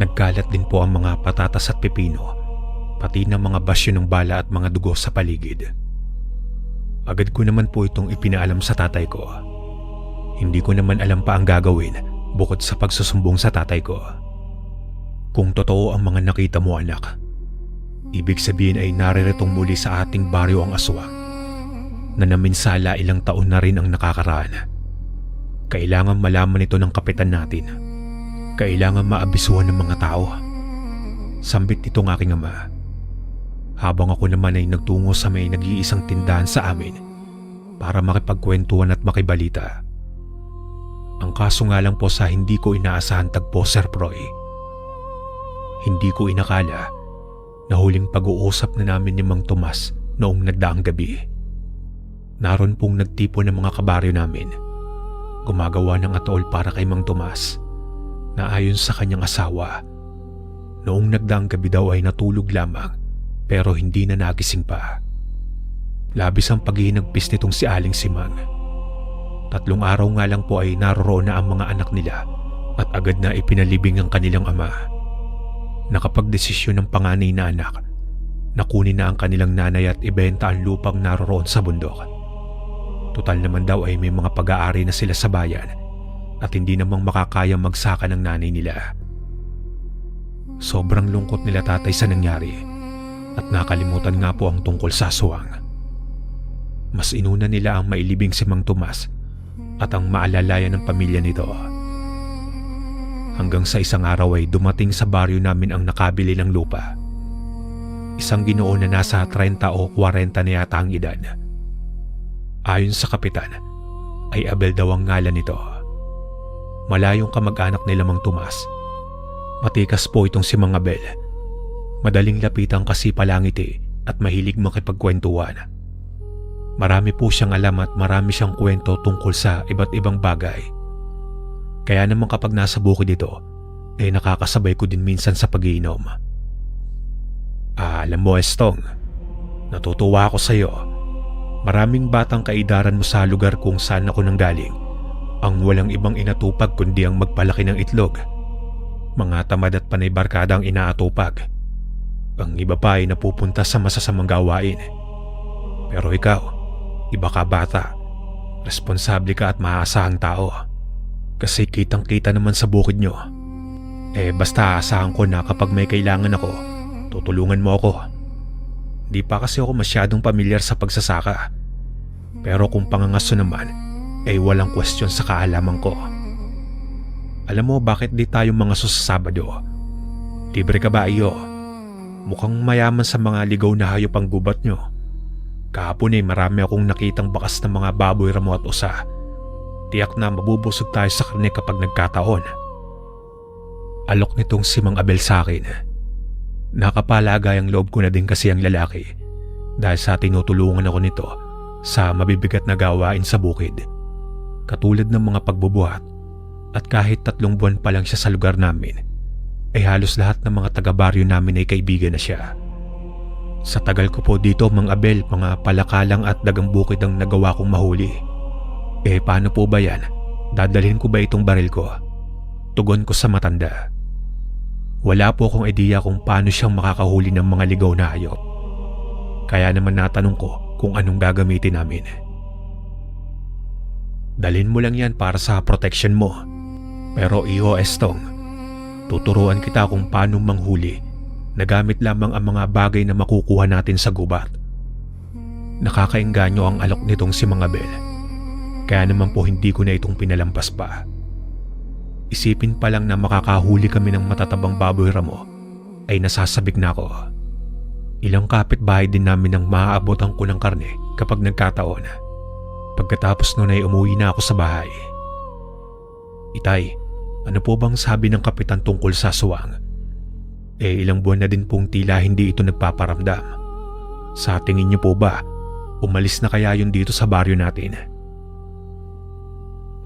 Nagkalat din po ang mga patatas at pepino, pati ng mga basyo ng bala at mga dugo sa paligid. Agad ko naman po itong ipinaalam sa tatay ko. Hindi ko naman alam pa ang gagawin bukod sa pagsusumbong sa tatay ko. Kung totoo ang mga nakita mo, anak, ibig sabihin ay nariritong muli sa ating baryo ang aswang na naminsala ilang taon na rin ang nakakaraan. Kailangan malaman ito ng kapitan natin. Kailangan maabisuhan ng mga tao. Sambit nito ng aking ama. Habang ako naman ay nagtungo sa may nag-iisang tindahan sa amin para makipagkwentuhan at makibalita. Ang kaso nga lang po sa hindi ko inaasahan tagpo, Sir Proy. Hindi ko inakala na huling pag-uusap na namin ni Mang Tomas noong nagdaang gabi. Naroon pong nagtipon ng mga kabaryo namin. Gumagawa ng atol para kay Mang Tomas na ayon sa kanyang asawa, noong nagdaang gabi daw ay natulog lamang pero hindi na nagising pa. Labis ang paghihinagpis nitong si Aling Simang. 3 araw nga lang po ay naroroon na ang mga anak nila at agad na ipinalibing ang kanilang ama. Nakapagdesisyon ng panganay na anak na kunin na ang kanilang nanay at ibenta ang lupang naroroon sa bundok. Tutal naman daw ay may mga pag-aari na sila sa bayan at hindi namang makakaya magsaka ng nanay nila. Sobrang lungkot nila tatay sa nangyari at nakalimutan nga po ang tungkol sa aswang. Mas inuna nila ang mailibing si Mang Tomas at ang maalalayan ng pamilya nito. Hanggang sa isang araw ay dumating sa baryo namin ang nakabili ng lupa. Isang ginoo na nasa 30 o 40 na yata ang edad. Ayon sa kapitan, ay Abel daw ang ngalan nito. Malayong kamag-anak nila Mang Tomas. Matikas po itong si Mang Abel. Madaling lapitan kasi palangiti at mahilig makipagkwentuhan. Marami po siyang alam at marami siyang kwento tungkol sa iba't ibang bagay. Kaya naman kapag nasa bukid ito, nakakasabay ko din minsan sa pag-iinom. Alam mo, Estong, natutuwa ako sa iyo. Maraming batang kaidaran mo sa lugar kung saan ako nanggaling ang walang ibang inatupag kundi ang magpalaki ng itlog. Mga tamad at panay barkada ang inaatupag. Ang iba pa ay napupunta sa masasamang gawain. Pero ikaw, iba ka bata. Responsable ka at maaasahang tao. Kasi kitang-kita naman sa bukid nyo. Basta aasahan ko na kapag may kailangan ako, tutulungan mo ako. Di pa kasi ako masyadong pamilyar sa pagsasaka. Pero kung pangangaso naman, walang kwestiyon sa kaalaman ko. Alam mo bakit di tayo mangaso sa Sabado? Libre ka ba, iyo? Mukhang mayaman sa mga ligaw na hayop ang gubat nyo. Kahapon marami akong nakitang bakas ng mga baboy, ramo at usa. Tiyak na mabubusog tayo sa karne kapag nagkataon. Alok nitong si Mang Abel sa akin. Nakapalagay ang loob ko na din kasi ang lalaki dahil sa tinutulungan ako nito sa mabibigat na gawain sa bukid. Katulad ng mga pagbubuhat at kahit 3 buwan pa lang siya sa lugar namin, halos lahat ng mga taga-baryo namin ay kaibigan na siya. Sa tagal ko po dito, Mang Abel, mga palakalang at dagang bukid ang nagawa kong mahuli. Paano po ba yan? Dadalhin ko ba itong baril ko? Tugon ko sa matanda. Wala po akong ideya kung paano siyang makakahuli ng mga ligaw na hayop. Kaya naman natanong ko kung anong gagamitin namin. Dalhin mo lang yan para sa protection mo. Pero iyo, Estong, tuturuan kita kung paano manghuli na gamit lamang ang mga bagay na makukuha natin sa gubat. Nakakaengganyo ang alok nitong si Mang Abel. Kaya naman po hindi ko na itong pinalampas pa. Isipin pa lang na makakahuli kami ng matatabang baboy, ramo, ay nasasabik na ako. Ilang kapitbahay din namin ang maaabotan ko ng karne kapag nagkataon. Pagkatapos nun ay umuwi na ako sa bahay. Itay, ano po bang sabi ng kapitan tungkol sa aswang Ilang buwan na din pong tila hindi ito nagpaparamdam. Sa tingin niyo po ba, umalis na kaya yun dito sa baryo natin?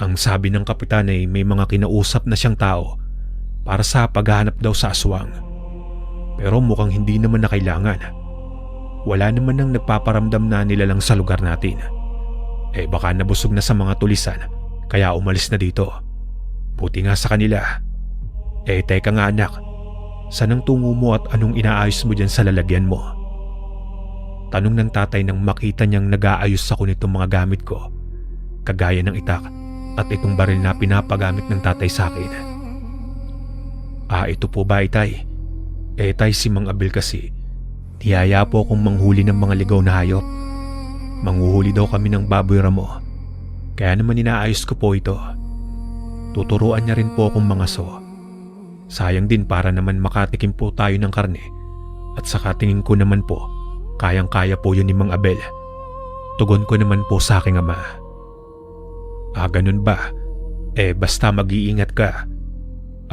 Ang sabi ng kapitan ay may mga kinausap na siyang tao para sa paghahanap daw sa aswang. Pero mukhang hindi naman na kailangan. Wala naman nang nagpaparamdam na nilalang sa lugar natin. Baka nabusog na sa mga tulisan kaya umalis na dito. Buti nga sa kanila. Teka nga anak, saan ang tungo mo at anong inaayos mo dyan sa lalagyan mo? Tanong ng tatay nang makita niyang nag-aayos ako nitong mga gamit ko, kagaya ng itak at itong baril na pinapagamit ng tatay sa akin. Ito po ba itay? Tay, si Mang Abel kasi, niyaya po akong manghuli ng mga ligaw na hayop. Manghuhuli daw kami ng baboy ramo. Kaya naman inaayos ko po ito. Tuturuan niya rin po akong mangaso. Sayang din para naman makatikim po tayo ng karne. At saka tingin ko naman po, kayang-kaya po yun ni Mang Abel. Tugon ko naman po sa aking ama. Ganun ba? Basta mag-iingat ka.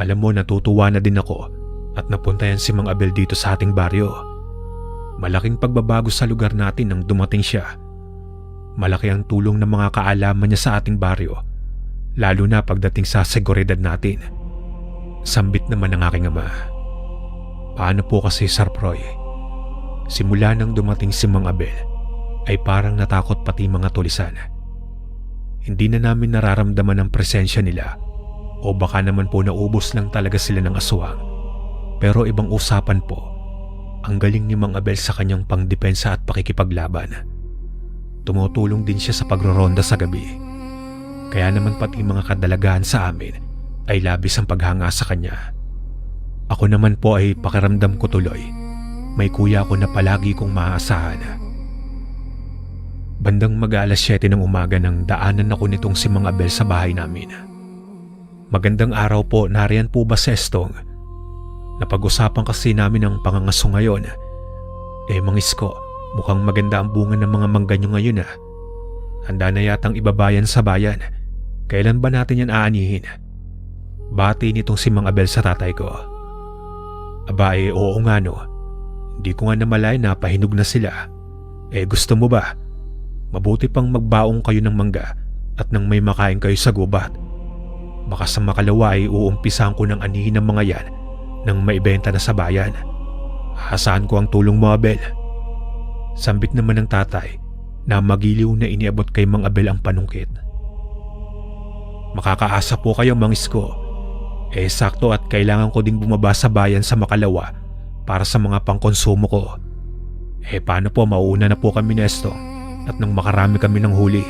Alam mo, natutuwa na din ako at napunta yan si Mang Abel dito sa ating baryo. Malaking pagbabago sa lugar natin nang dumating siya. Malaki ang tulong ng mga kaalaman niya sa ating baryo, lalo na pagdating sa seguridad natin. Sambit naman ng aking ama. Paano po kasi, Sir Proy? Simula nang dumating si Mang Abel, ay parang natakot pati mga tulisan. Hindi na namin nararamdaman ang presensya nila, o baka naman po naubos lang talaga sila ng aswang. Pero ibang usapan po, ang galing ni Mang Abel sa kanyang pangdepensa at pakikipaglaban. Tumutulong din siya sa pagroronda sa gabi. Kaya naman pati mga kadalagaan sa amin ay labis ang paghanga sa kanya. Ako naman po ay pakiramdam ko tuloy. May kuya ako na palagi kong maaasahan. Bandang mag-alas 7 ng umaga nang daanan ako nitong si Mang Abel sa bahay namin. Magandang araw po, nariyan po ba si Estong? Napag-usapan kasi namin ang pangangaso ngayon. Mang Isko, mukhang maganda ang bunga ng mga mangga nyo ngayon . Handa na yatang ibabayan sa bayan. Kailan ba natin yan aanihin? Bati nitong si Mang Abel sa tatay ko. Oo nga no. Hindi ko nga namalay na pahinog na sila. Gusto mo ba? Mabuti pang magbaong kayo ng mangga at nang may makain kayo sa gubat. Baka sa makalawa ay uumpisahan ko ng anihin ng mga yan nang maibenta na sa bayan. Hasaan ko ang tulong mo, Abel. Sambit naman ng tatay na magiliw na iniabot kay Mang Abel ang panungkit. Makakaasa po kayo, Mang Isko. Sakto at kailangan ko ding bumaba sa bayan sa makalawa para sa mga pangkonsumo ko. Paano po, mauuna na po kami nesto at nang makarami kami ng huli.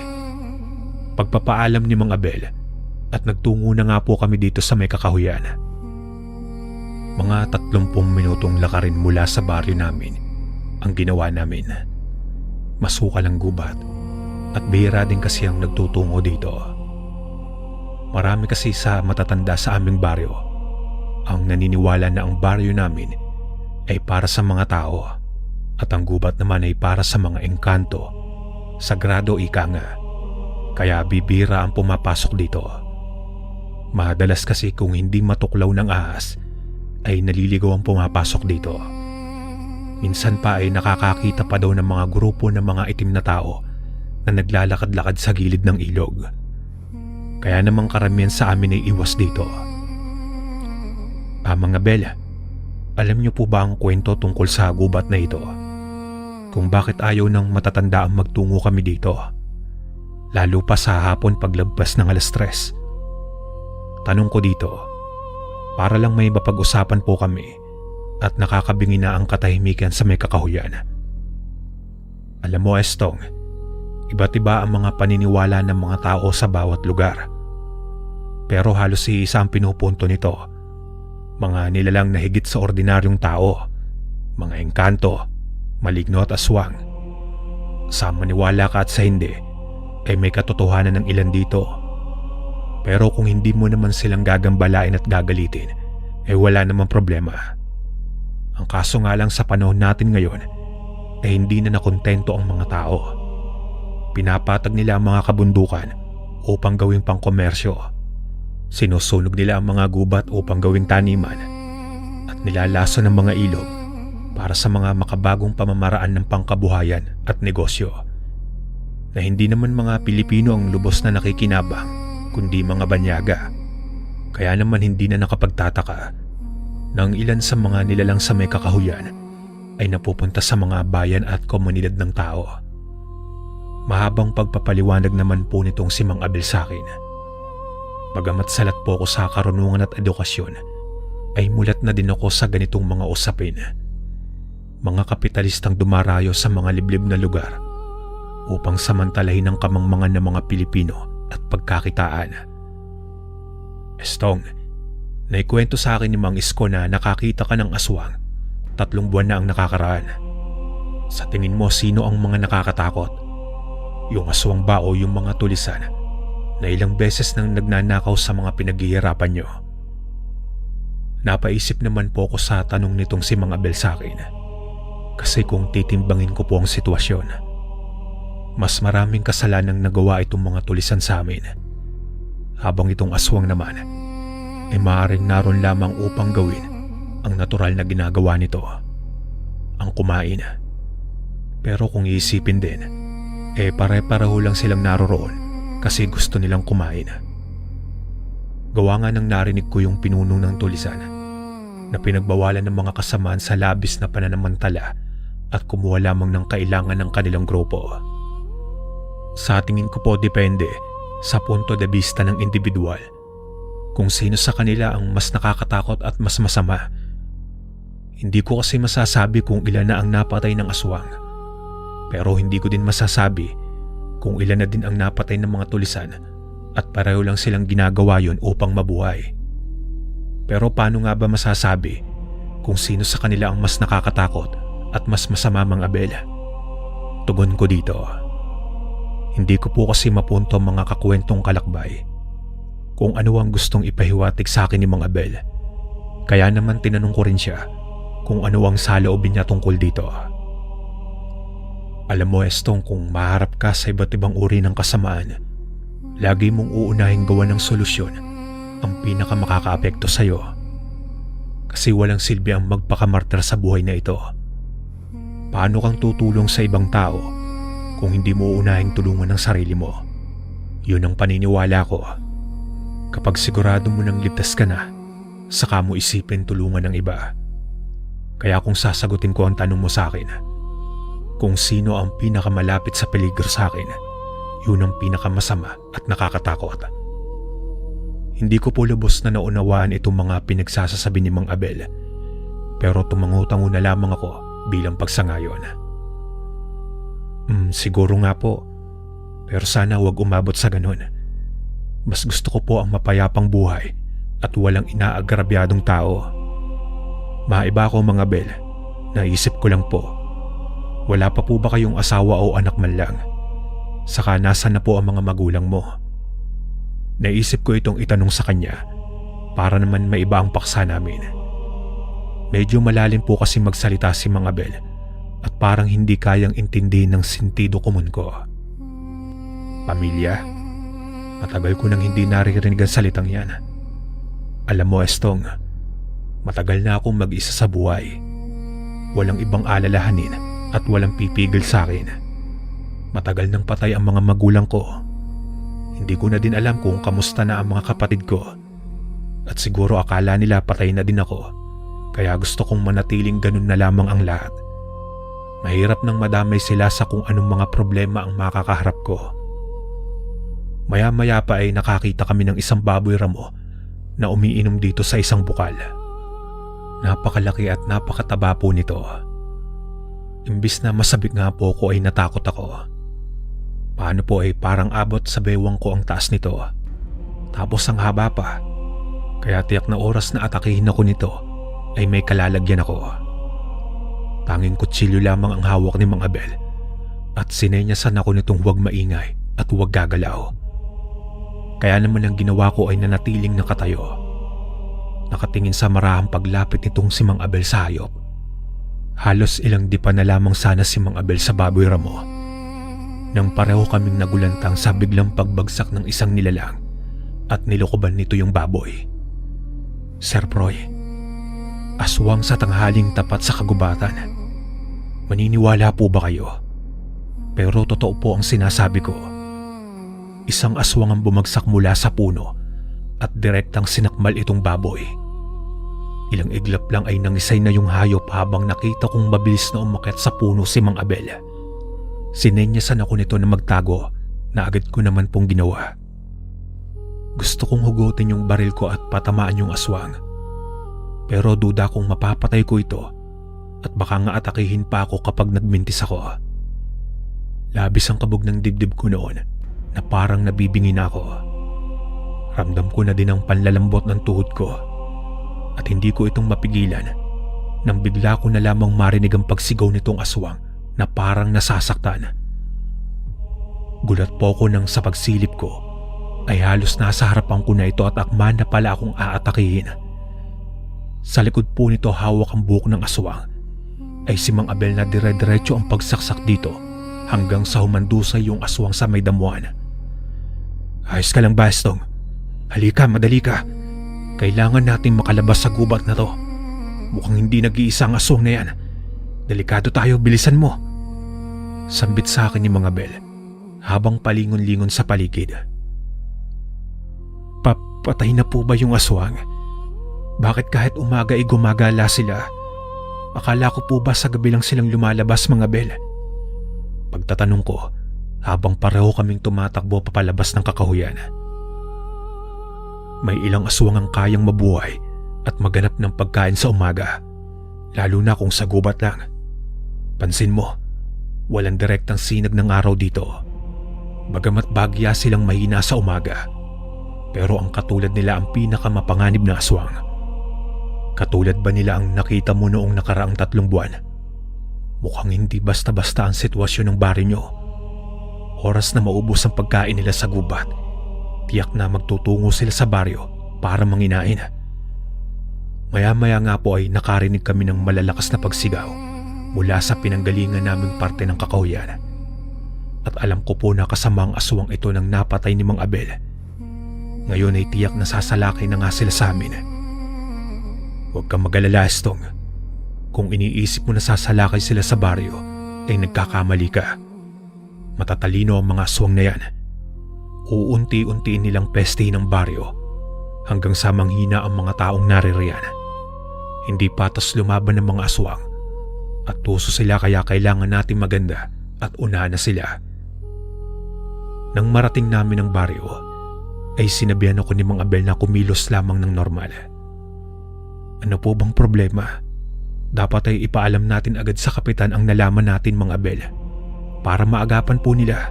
Pagpapaalam ni Mang Abel at nagtungo na nga po kami dito sa may kakahuyan. Mga 30 minutong lakarin mula sa baryo namin ang ginawa namin. Masukal ang gubat at bihira din kasi ang nagtutungo dito. Marami kasi sa matatanda sa aming baryo ang naniniwala na ang baryo namin ay para sa mga tao at ang gubat naman ay para sa mga engkanto, sagrado ika nga. Kaya bibira ang pumapasok dito. Madalas kasi kung hindi matuklaw ng ahas ay naliligaw ang pumapasok dito. Minsan pa ay nakakakita pa daw ng mga grupo ng mga itim na tao na naglalakad-lakad sa gilid ng ilog. Kaya namang karamihan sa amin ay iwas dito. Mga Bella, alam niyo po ba ang kwento tungkol sa gubat na ito? Kung bakit ayaw ng matatanda ang magtungo kami dito? Lalo pa sa hapon paglabas ng alas 3. Tanong ko dito, para lang may mapag-usapan po kami at nakakabingi na ang katahimikan sa may kakahuyan. Alam mo, Estong, iba't iba ang mga paniniwala ng mga tao sa bawat lugar. Pero halos iisa ang pinupunto nito. Mga nilalang na higit sa ordinaryong tao, mga engkanto, maligno at aswang. Sa maniwala ka at sa hindi, ay may katotohanan ng ilan dito. Pero kung hindi mo naman silang gagambalain at gagalitin, ay wala namang problema. Ang kaso nga lang sa panahon natin ngayon, ay hindi na nakontento ang mga tao. Pinapatag nila ang mga kabundukan upang gawing pangkomersyo. Sinusunog nila ang mga gubat upang gawing taniman. At nilalaso ng mga ilog para sa mga makabagong pamamaraan ng pangkabuhayan at negosyo na hindi naman mga Pilipino ang lubos na nakikinabang kundi mga banyaga. Kaya naman hindi na nakapagtataka na ang ilan sa mga nilalang sa may kakahuyan ay napupunta sa mga bayan at komunidad ng tao. Mahabang pagpapaliwanag naman po nitong si Mang Abel sa akin. Bagamat salat po ako sa karunungan at edukasyon, ay mulat na din ako sa ganitong mga usapin. Mga kapitalistang dumarayo sa mga liblib na lugar upang samantalahin ang kamangmangan ng mga Pilipino at pagkakitaan. Estong, naikwento sa akin ni Mang Isko na nakakita ka ng aswang 3 buwan na ang nakakaraan. Sa tingin mo, sino ang mga nakakatakot? Yung aswang ba o yung mga tulisan na ilang beses nang nagnanakaw sa mga pinaghihirapan nyo? Napaisip naman po ako sa tanong nitong si Mang Abel sa akin. Kasi kung titimbangin ko po ang sitwasyon, mas maraming kasalanang nagawa itong mga tulisan sa amin. Habang itong aswang naman ay maaaring naroon lamang upang gawin ang natural na ginagawa nito, ang kumain. Pero kung iisipin din, pare-pareho lang silang naroroon kasi gusto nilang kumain. Gawa nga nang narinig ko yung pinuno ng tulisan na pinagbawalan ng mga kasamaan sa labis na pananamantala at kumuha lamang ng kailangan ng kanilang grupo. Sa tingin ko po depende sa punto de vista ng individual kung sino sa kanila ang mas nakakatakot at mas masama. Hindi ko kasi masasabi kung ilan na ang napatay ng aswang, pero hindi ko din masasabi kung ilan na din ang napatay ng mga tulisan at pareho lang silang ginagawa yon upang mabuhay. Pero paano nga ba masasabi kung sino sa kanila ang mas nakakatakot at mas masama, Mang Abel? Tugon ko dito, hindi ko po kasi mapunto ang mga kakwentong kalakbay kung ano ang gustong ipahiwatig sa akin ni Mang Abel. Kaya naman tinanong ko rin siya kung ano ang saloobin niya tungkol dito. Alam mo, Estong, kung maharap ka sa iba't ibang uri ng kasamaan, lagi mong uunahing gawa ng solusyon ang pinakamakakaapekto sa'yo. Kasi walang silbi ang magpakamartir sa buhay na ito. Paano kang tutulong sa ibang tao kung hindi mo uunahing tulungan ang sarili mo? Yun ang paniniwala ko. Kapag sigurado mo nang ligtas ka na, saka mo isipin tulungan ng iba. Kaya kung sasagutin ko ang tanong mo sa akin, kung sino ang pinakamalapit sa peligro sa akin, yun ang pinakamasama at nakakatakot. Hindi ko po lubos na naunawaan itong mga pinagsasasabi ni Mang Abel, pero tumango-tango na lamang ako bilang pagsangayon. Siguro nga po, pero sana wag umabot sa ganun. Mas gusto ko po ang mapayapang buhay at walang inaagrabyadong tao. Maiba ko, Mang Abel, naisip ko lang po, wala pa po ba kayong asawa o anak man lang? Saka nasan na po ang mga magulang mo? Naisip ko itong itanong sa kanya para naman maiba ang paksa namin. Medyo malalim po kasi magsalita si Mang Abel at parang hindi kayang intindihin ng sentido komun ko. Pamilya? Matagal ko nang hindi naririnig ang salitang yan. Alam mo, Estong, matagal na akong mag-isa sa buhay. Walang ibang alalahanin at walang pipigil sa akin. Matagal nang patay ang mga magulang ko. Hindi ko na din alam kung kamusta na ang mga kapatid ko. At siguro akala nila patay na din ako. Kaya gusto kong manatiling ganun na lamang ang lahat. Mahirap nang madamay sila sa kung anong mga problema ang makakaharap ko. Maya-maya pa ay nakakita kami ng isang baboy ramo na umiinom dito sa isang bukal. Napakalaki at napakataba po nito. Imbis na masabik nga po ko ay natakot ako. Paano po ay parang abot sa bewang ko ang taas nito. Tapos ang haba pa. Kaya tiyak na oras na atakihin ako nito ay may kalalagyan ako. Tanging kutsilyo lamang ang hawak ni Mang Abel at sinenyasan ako nitong huwag maingay at huwag gagalaw. Kaya naman ang ginawa ko ay nanatiling nakatayo. Nakatingin sa marahang paglapit nitong si Mang Abel sa hayop. Halos ilang dipa na lamang sana si Mang Abel sa baboy ramo nang pareho kaming nagulantang sa biglang pagbagsak ng isang nilalang at nilokoban nito yung baboy. Sir Proy, Aswang sa tanghaling tapat sa kagubatan. Maniniwala po ba kayo? Pero totoo po ang sinasabi ko. Isang aswang ang bumagsak mula sa puno at direktang sinakmal itong baboy. Ilang iglap lang ay nangisay na yung hayop habang nakita kong mabilis na umakyat sa puno si Mang Abel. Sinenyasan ako nito na magtago na agad ko naman pong ginawa. Gusto kong hugutin yung baril ko at patamaan yung aswang. Pero duda kong mapapatay ko ito at baka nga atakihin pa ako kapag nagmintis ako. Labis ang kabog ng dibdib ko noon na parang nabibingi na ako. Ramdam ko na din ang panlalambot ng tuhod ko at hindi ko itong mapigilan nang bigla ko na lamang marinig ang pagsigaw nitong aswang na parang nasasaktan. Gulat po ko nang sa pagsilip ko ay halos nasa harapan ko na ito at akma na pala akong aatakihin. Sa likod po nito hawak ang buhok ng aswang ay si Mang Abel na dire-diretso ang pagsaksak dito hanggang sa humandusay yung aswang sa may damuhan. Ayos ka lang, Bastong. Halika, madali ka. Kailangan nating makalabas sa gubat na to. Mukhang hindi nag-iisa ang aswang na yan. Delikado tayo, bilisan mo. Sambit sa akin ni Mang Abel habang palingon-lingon sa paligid. Patay na po ba yung aswang? Bakit kahit umaga ay gumagala sila? Akala ko po ba sa gabi lang silang lumalabas, Mang Abel? Pagtatanong ko habang pareho kaming tumatakbo papalabas ng kakahuyan. May ilang aswang ang kayang mabuhay at maganap ng pagkain sa umaga, lalo na kung sa gubat lang. Pansin mo, walang direktang sinag ng araw dito. Bagamat bagya silang mahina sa umaga, pero ang katulad nila ang pinakamapanganib na aswang. Katulad ba nila ang nakita mo noong nakaraang 3 buwan? Mukhang hindi basta-basta ang sitwasyon ng bari nyo. Oras na maubos ang pagkain nila sa gubat, tiyak na magtutungo sila sa baryo para manginain. Maya-maya nga po ay nakarinig kami ng malalakas na pagsigaw mula sa pinanggalingan naming parte ng kakahuyan. At alam ko po na kasama ang aswang ito ng napatay ni Mang Abel. Ngayon ay tiyak na sasalakay na nga sila sa amin. Huwag kang mag-alala, Stong. Kung iniisip mo na sasalakay sila sa baryo, ay nagkakamali ka. Matatalino ang mga aswang na yan. Uunti-untiin nilang pestehin ang baryo hanggang sa manghina ang mga taong naririyan. Hindi patas lumaban ng mga aswang at tuso sila, kaya kailangan nating maganda at unahan na sila. Nang marating namin ang baryo, ay sinabihan ako ni Mang Abel na kumilos lamang ng normal. Ano po bang problema? Dapat ay ipaalam natin agad sa kapitan ang nalaman natin, Mang Abel, para maagapan po nila.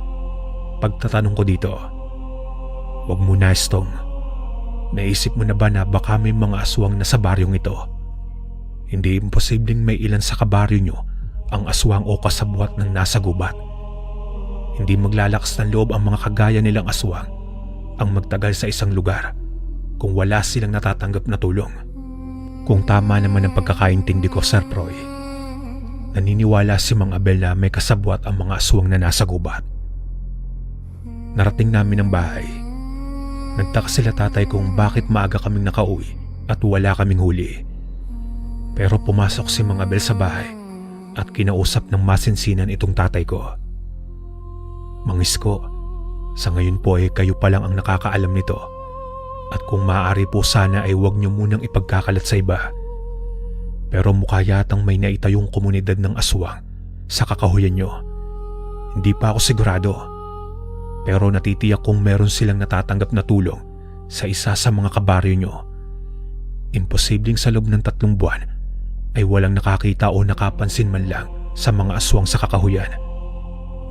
Pagtatanong ko dito, huwag mo na, Stong. Naisip mo na ba na baka may mga aswang na sa baryong ito? Hindi imposibleng may ilan sa kabaryo nyo ang aswang o kasabwat ng nasa gubat. Hindi maglalakas ng loob ang mga kagaya nilang aswang ang magtagal sa isang lugar kung wala silang natatanggap na tulong. Kung tama naman ang pagkakaintindi ko, Sir Proy, naniniwala si Mang Abel na may kasabwat ang mga aswang na nasa gubat. Narating namin ang bahay. Nagtaka sila tatay kung bakit maaga kaming nakauwi at wala kaming huli. Pero pumasok si Mang Abel sa bahay at kinausap ng masinsinan itong tatay ko. Mang Isko, sa ngayon po ay kayo pa lang ang nakakaalam nito at kung maaari po sana ay huwag niyo munang ipagkakalat sa iba. Pero mukha yatang may naitayong komunidad ng aswang sa kakahuyan niyo. Hindi pa ako sigurado, pero natitiyak kong meron silang natatanggap na tulong sa isa sa mga kabaryo niyo. Imposibleng sa loob ng 3 buwan ay walang nakakita o nakapansin man lang sa mga aswang sa kakahuyan.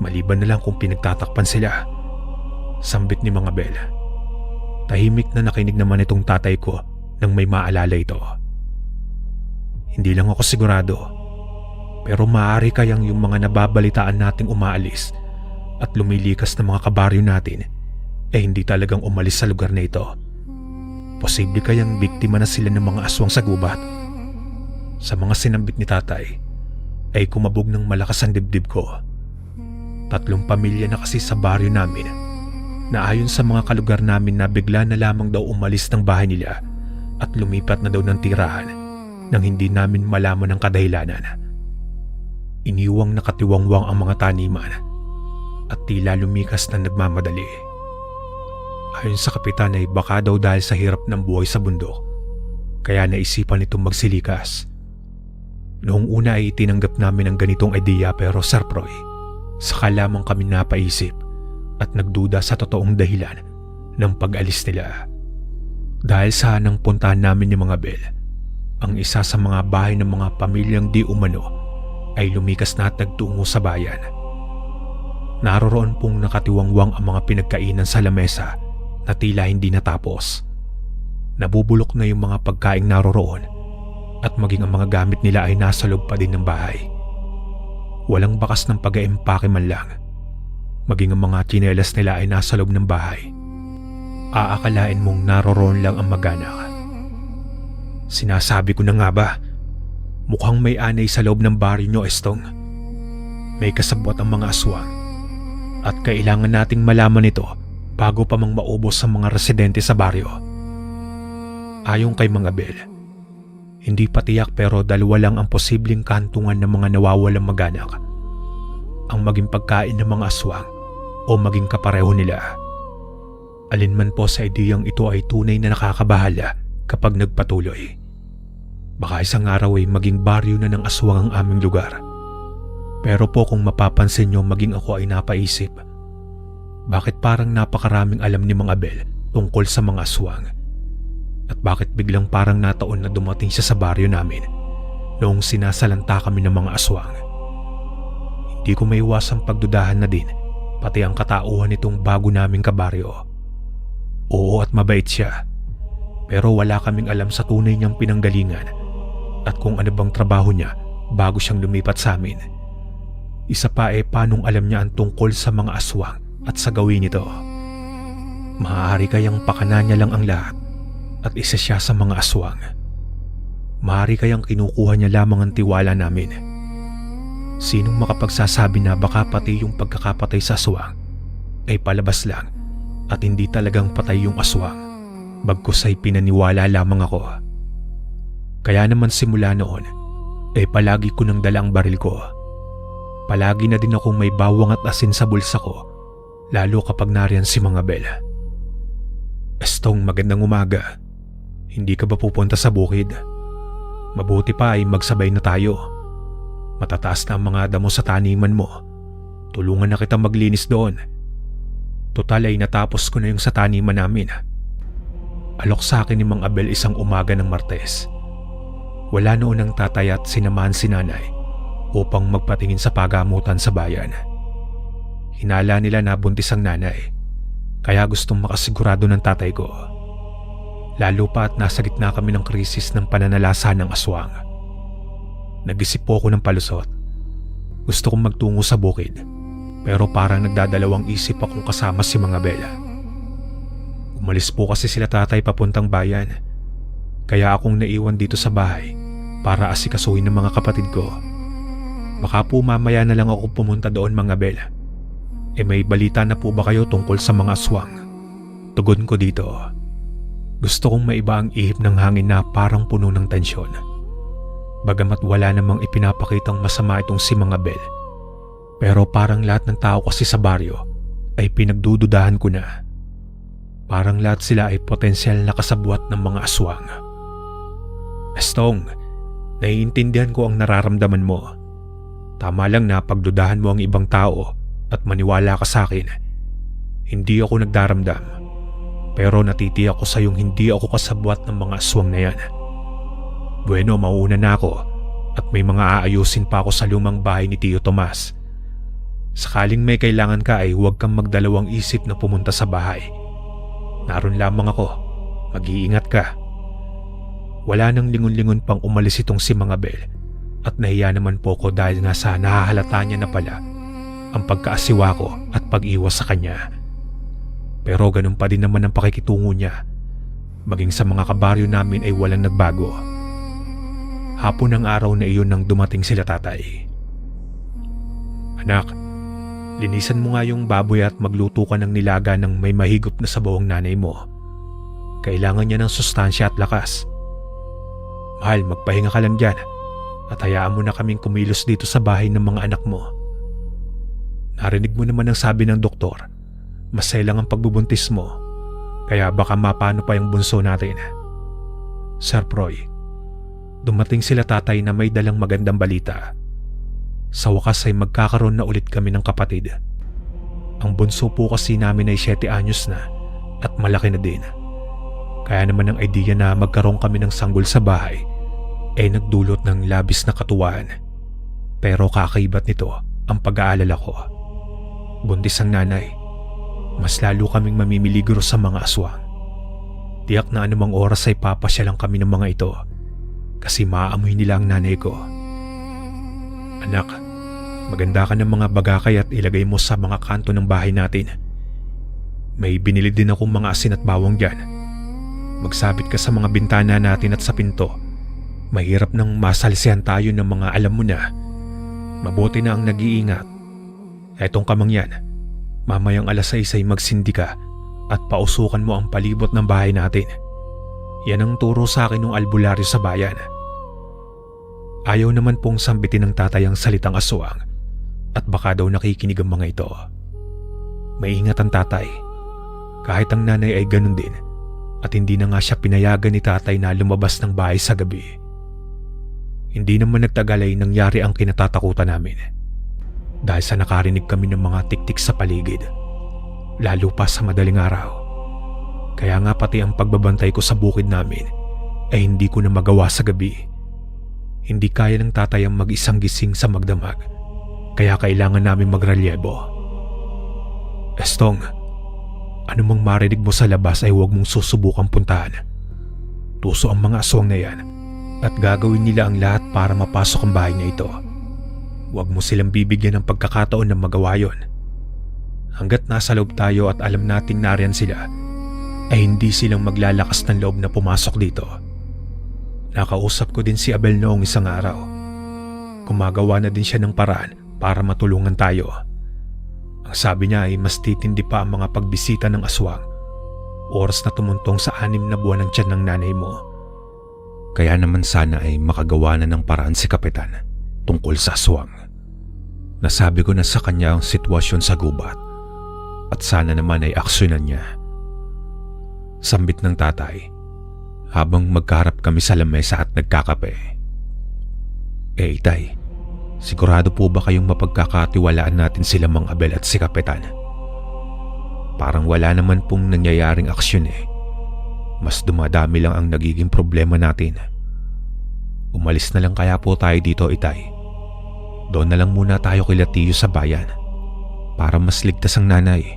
Maliban na lang kung pinagtatakpan sila. Sambit ni Mang Abel. Tahimik na nakinig naman itong tatay ko nang may maalala ito. Hindi lang ako sigurado, pero maaari kayang yung mga nababalitaan nating umaalis at lumilikas na mga kabaryo natin ay hindi talagang umalis sa lugar na ito. Posible kayang biktima na sila ng mga aswang sa gubat. Sa mga sinambit ni tatay ay kumabog ng malakas ang dibdib ko. 3 pamilya na kasi sa baryo namin na ayon sa mga kalugar namin na bigla na lamang daw umalis ng bahay nila at lumipat na daw ng tirahan nang hindi namin malaman ang kadahilanan. Iniwang nakatiwangwang ang mga taniman at tila lumikas na nagmamadali. Ayon sa kapitan ay baka daw dahil sa hirap ng buhay sa bundok, kaya naisipan nitong magsilikas. Noong una ay tinanggap namin ang ganitong ideya pero Sir Proy, saka lamang kami napaisip at nagduda sa totoong dahilan ng pag-alis nila. Dahil sa nang puntahan namin ni mga Bel, ang isa sa mga bahay ng mga pamilyang di umano ay lumikas na at nagtungo sa bayan. Naroroon pong nakatiwangwang ang mga pinagkainan sa lamesa na tila hindi natapos. Nabubulok na yung mga pagkaing naroroon at maging ang mga gamit nila ay nasa loob pa din ng bahay. Walang bakas ng pag-aimpake man lang. Maging ang mga tsinelas nila ay nasa loob ng bahay. Aakalain mong naroroon lang ang mag-anak. Sinasabi ko na nga ba, mukhang may anay sa loob ng baryo nyo, Estong. May kasabwat ang mga aswang at kailangan nating malaman ito bago pa mang maubos ang mga residente sa baryo. Ayon kay mga Bel, hindi pa tiyak pero dalawa lang ang posibleng kantungan ng mga nawawalang mag-anak. Ang maging pagkain ng mga aswang o maging kapareho nila. Alinman po sa ideyang ito ay tunay na nakakabahala kapag nagpatuloy. Baka isang araw ay maging baryo na ng aswang ang aming lugar. Pero po kung mapapansin nyo, maging ako ay napaisip, bakit parang napakaraming alam ni mga Bel tungkol sa mga aswang? At bakit biglang parang nataon na dumating siya sa baryo namin noong sinasalanta kami ng mga aswang? Hindi ko maiwasang pagdudahan na din pati ang katauhan nitong bago naming kabaryo. Oo at mabait siya, pero wala kaming alam sa tunay niyang pinanggalingan at kung ano bang trabaho niya bago siyang lumipat sa amin. Isa pa paanong alam niya ang tungkol sa mga aswang at sa gawin nito. Maaari kayang pakana niya lang ang lahat at isa siya sa mga aswang. Maaari kayang kinukuha niya lamang ang tiwala namin. Sinong makapagsasabi na baka pati yung pagkakapatay sa aswang ay palabas lang at hindi talagang patay yung aswang, bagkus ay pinaniwala lamang ako. Kaya naman simula noon palagi ko nang dala ang baril ko. Palagi na din akong may bawang at asin sa bulsa ko, lalo kapag nariyan si mga Bel. Estong, magandang umaga. Hindi ka ba pupunta sa bukid? Mabuti pa ay magsabay na tayo. Matataas na ang mga damo sa taniman mo. Tulungan na kita maglinis doon. Total ay natapos ko na yung sa taniman namin. Alok sa akin ni Mang Abel isang umaga ng Martes. Wala noon ang tatay at sinamahan si nanay upang magpatingin sa pagamutan sa bayan. Hinala nila na buntis ang nanay, kaya gustong makasigurado ng tatay ko. Lalo pa at nasa gitna kami ng krisis ng pananalasa ng aswang. Nag-isip po ako ng palusot. Gusto kong magtungo sa bukid, pero parang nagdadalawang isip akong kasama si mga Bella. Umalis po kasi sila tatay papuntang bayan, kaya akong naiwan dito sa bahay para asikasuhin ng mga kapatid ko. Baka po mamaya na lang ako pumunta doon, mga Bella. May balita na po ba kayo tungkol sa mga aswang? Tugon ko dito. Gusto kong maiba ang ihip ng hangin na parang puno ng tensyon. Bagamat wala namang ipinapakitang masama itong si mga Bel, pero parang lahat ng tao kasi sa baryo ay pinagdududahan ko na. Parang lahat sila ay potensyal na kasabwat ng mga aswang. Estong, naiintindihan ko ang nararamdaman mo. Tama lang na pagdudahan mo ang ibang tao at maniwala ka sa akin. Hindi ako nagdaramdam, pero natitiyak ko sa iyong hindi ako kasabwat ng mga aswang na yan. Bueno, mauuna na ako at may mga aayusin pa ako sa lumang bahay ni Tio Tomas. Sakaling may kailangan ka ay huwag kang magdalawang isip na pumunta sa bahay. Naroon lamang ako, mag-iingat ka. Wala nang lingon-lingon pang umalis itong si mga Bel at nahiya naman po ko dahil nga sa nahahalata niya na pala ang pagkaasiwa ko at pag-iwas sa kanya. Pero ganun pa din naman ang pakikitungo niya. Maging sa mga kabaryo namin ay walang nagbago. Hapon ng araw na iyon nang dumating sila tatay. Anak, linisan mo nga yung baboy at magluto ka ng nilaga ng may mahigop na sabaw ang nanay mo. Kailangan niya ng sustansya at lakas. Mahal, magpahinga ka lang dyan at hayaan mo na kaming kumilos dito sa bahay ng mga anak mo. Narinig mo naman ang sabi ng doktor, maselang ang pagbubuntis mo, kaya baka mapano pa yung bunso natin. Sir Proy, dumating sila tatay na may dalang magandang balita. Sa wakas ay magkakaroon na ulit kami ng kapatid. Ang bunso po kasi namin ay 7 anyos na at malaki na din. Kaya naman ang idea na magkaroon kami ng sanggol sa bahay ay nagdulot ng labis na katuwaan. Pero kakaibat nito ang pag-aalala ko. Buntis ang nanay. Mas lalo kaming mamimiligro sa mga aswang. Tiyak na anumang oras ay papasya lang kami ng mga ito kasi maaamoy nila ang nanay ko. Anak, maganda ka ng mga bagakay at ilagay mo sa mga kanto ng bahay natin. May binili din akong mga asin at bawang dyan. Magsabit ka sa mga bintana natin at sa pinto. Mahirap nang masalsihan tayo ng mga alam mo na. Mabuti na ang nag-iingat. Etong kamang yan. Mamayang 6:00 ay magsindi ka at pausukan mo ang palibot ng bahay natin. Yan ang turo sa akin ng albularyo sa bayan. Ayaw naman pong sambitin ng tatay ang salitang aswang at baka daw nakikinig ang mga ito. Maingat ang tatay. Kahit ang nanay ay ganun din at hindi na nga siya pinayagan ni tatay na lumabas ng bahay sa gabi. Hindi naman nagtagal ay nangyari ang kinatatakutan namin. Dahil sa nakarinig kami ng mga tiktik sa paligid, lalo pa sa madaling araw. Kaya nga pati ang pagbabantay ko sa bukid namin ay hindi ko na magawa sa gabi. Hindi kaya ng tatay ang mag-isang gising sa magdamag, kaya kailangan namin magrelyebo. Estong, anumang marinig mo sa labas ay huwag mong susubukang puntahan. Tuso ang mga aswang na yan at gagawin nila ang lahat para mapasok ang bahay na ito. Huwag mo silang bibigyan ng pagkakataon na magawa yon. Hanggat nasa loob tayo at alam nating nariyan sila, ay hindi silang maglalakas ng loob na pumasok dito. Nakausap ko din si Abel noong isang araw. Gumagawa na din siya ng paraan para matulungan tayo. Ang sabi niya ay mas titindi pa ang mga pagbisita ng aswang, oras na tumuntong sa 6 na buwan ng tiyan ng nanay mo. Kaya naman sana ay makagawa na ng paraan si Kapitan tungkol sa aswang. Nasabi ko na sa kanya ang sitwasyon sa gubat at sana naman ay aksyonan niya. Sambit ng tatay habang magkaharap kami sa lamesa at nagkakape. Itay, sigurado po ba kayong mapagkakatiwalaan natin sila Mang Abel at si Kapitan? Parang wala naman pong nangyayaring aksyon eh. Mas dumadami lang ang nagiging problema natin. Umalis na lang kaya po tayo dito, Itay. Doon na lang muna tayo kay Latiyo sa bayan para mas ligtas ang nanay.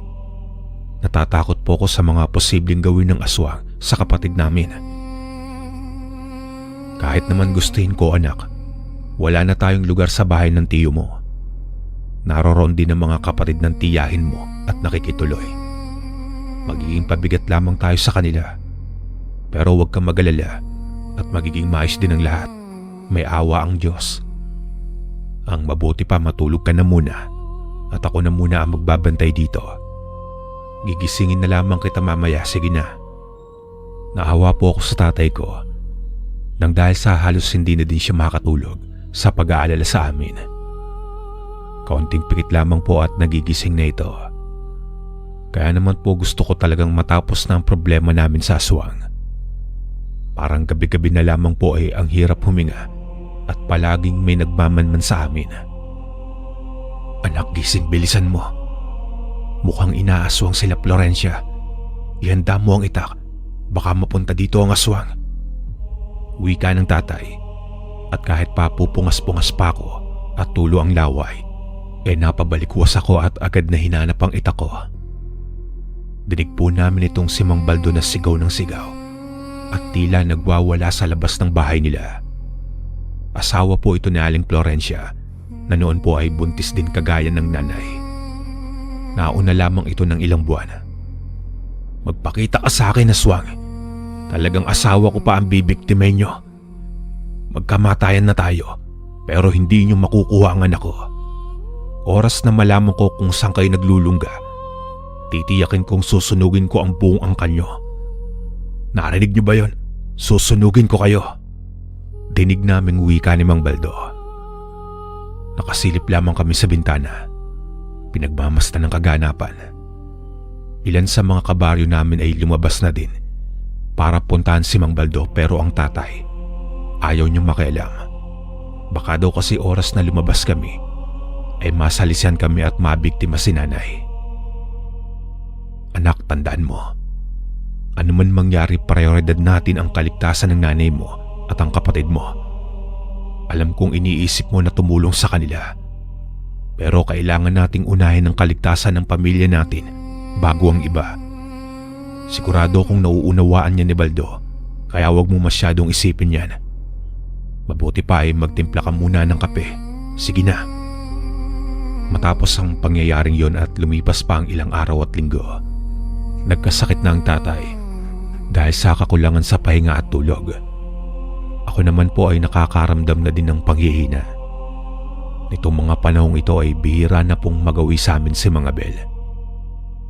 Natatakot po ko sa mga posibleng gawin ng aswang sa kapatid namin. Kahit naman gustuhin ko, anak, wala na tayong lugar sa bahay ng tiyo mo. Naroroon din ang mga kapatid ng tiyahin mo at nakikituloy. Magiging pabigat lamang tayo sa kanila. Pero huwag kang mag-alala at magiging maayos din ang lahat. May awa ang Diyos. Ang mabuti pa matulog ka na muna at ako na muna ang magbabantay dito. Gigisingin na lamang kita mamaya, sige na. Naawa po ako sa tatay ko nang dahil sa halos hindi na din siya makatulog sa pag-aalala sa amin. Kaunting pikit lamang po at nagigising na ito. Kaya naman po gusto ko talagang matapos na ang problema namin sa aswang. Parang gabi-gabi na lamang po ay ang hirap huminga at palaging may nagmamanman sa amin. Anak, gising, bilisan mo. Mukhang inaaswang sila Florencia. Ihanda mo ang itak. Baka mapunta dito ang aswang. Wika ng tatay. At kahit pa pupungas-pungas pa ako at tulo ang laway, napabalikwas ako at agad na hinanap ang itak ko. Dinig po namin itong si Mang Baldo na sigaw ng sigaw at tila nagwawala sa labas ng bahay nila. Asawa po ito ni Aling Florencia na noon po ay buntis din kagaya ng nanay. Nauna lamang ito ng ilang buwan. Magpakita ka sa akin, aswang. Talagang asawa ko pa ang bibiktimay nyo. Magkamatayan na tayo pero hindi nyo makukuha ang anak ko. Oras na malaman ko kung saan kayo naglulungga, titiyakin kong susunugin ko ang buong angkan nyo. Narinig nyo ba yon? Susunugin ko kayo. dinig naming wika ni Mang Baldo. Nakasilip lamang kami sa bintana. Pinagmamasdan ng kaganapan. Ilan sa mga kabaryo namin ay lumabas na din para puntahan si Mang Baldo, pero ang tatay ayaw niyang makialam. Baka daw kasi oras na lumabas kami ay masalisihan kami at mabiktima si nanay. Anak, tandaan mo, ano man mangyari, prioridad natin ang kaligtasan ng nanay mo at ang kapatid mo. Alam kong iniisip mo na tumulong sa kanila, pero kailangan nating unahin ang kaligtasan ng pamilya natin bago ang iba. Sigurado kong nauunawaan niya ni Baldo, kaya huwag mo masyadong isipin yan. Mabuti pa ay magtimpla ka muna ng kape. Sige na. Matapos ang pangyayaring yon at lumipas pa ang ilang araw at linggo, nagkasakit na ang tatay dahil sa kakulangan sa pahinga at tulog. Ako naman po ay nakakaramdam na din ng panghihina. Nitong mga panahong ito ay bihira na pong magawi sa amin si Mang Abel.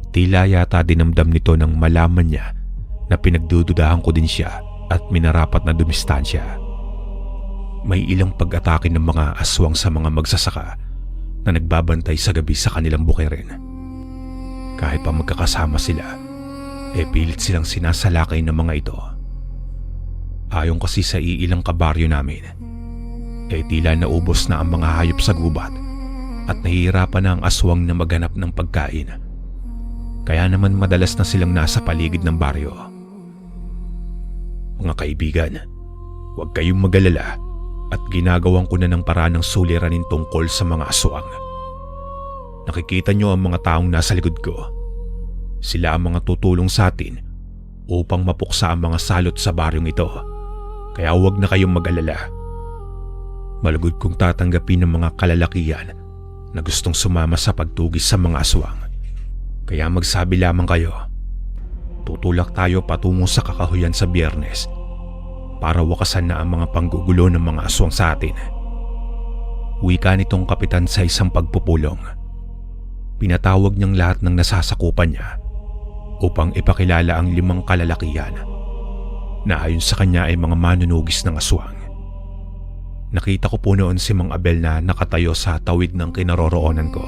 Tila yata dinamdam nito nang malaman niya na pinagdududahan ko din siya at minarapat na dumistansya. May ilang pag-atake ng mga aswang sa mga magsasaka na nagbabantay sa gabi sa kanilang bukirin. Kahit pa magkakasama sila, pilit silang sinasalakay ng mga ito. Ayon kasi sa iilang kabaryo namin, tila naubos na ang mga hayop sa gubat at nahihirapan na ang aswang na maghanap ng pagkain. Kaya naman madalas na silang nasa paligid ng baryo. Mga kaibigan, huwag kayong mag-alala at ginagawan ko na ng paraan ng suliranin tungkol sa mga aswang. Nakikita nyo ang mga taong nasa likod ko. Sila ang mga tutulong sa atin upang mapuksa ang mga salot sa baryong ito. Kaya huwag na kayong mag-alala. Malugod kong tatanggapin ng mga kalalakihan na gustong sumama sa pagtugis sa mga aswang. Kaya magsabi lamang kayo. Tutulak tayo patungo sa kakahuyan sa Biyernes para wakasan na ang mga panggugulo ng mga aswang sa atin. Wika nitong kapitan sa isang pagpupulong. Pinatawag niyang lahat ng nasasakupan niya upang ipakilala ang 5 kalalakihan na ayon sa kanya ay mga manunugis ng aswang. Nakita ko po noon si Mang Abel na nakatayo sa tawid ng kinaroroonan ko.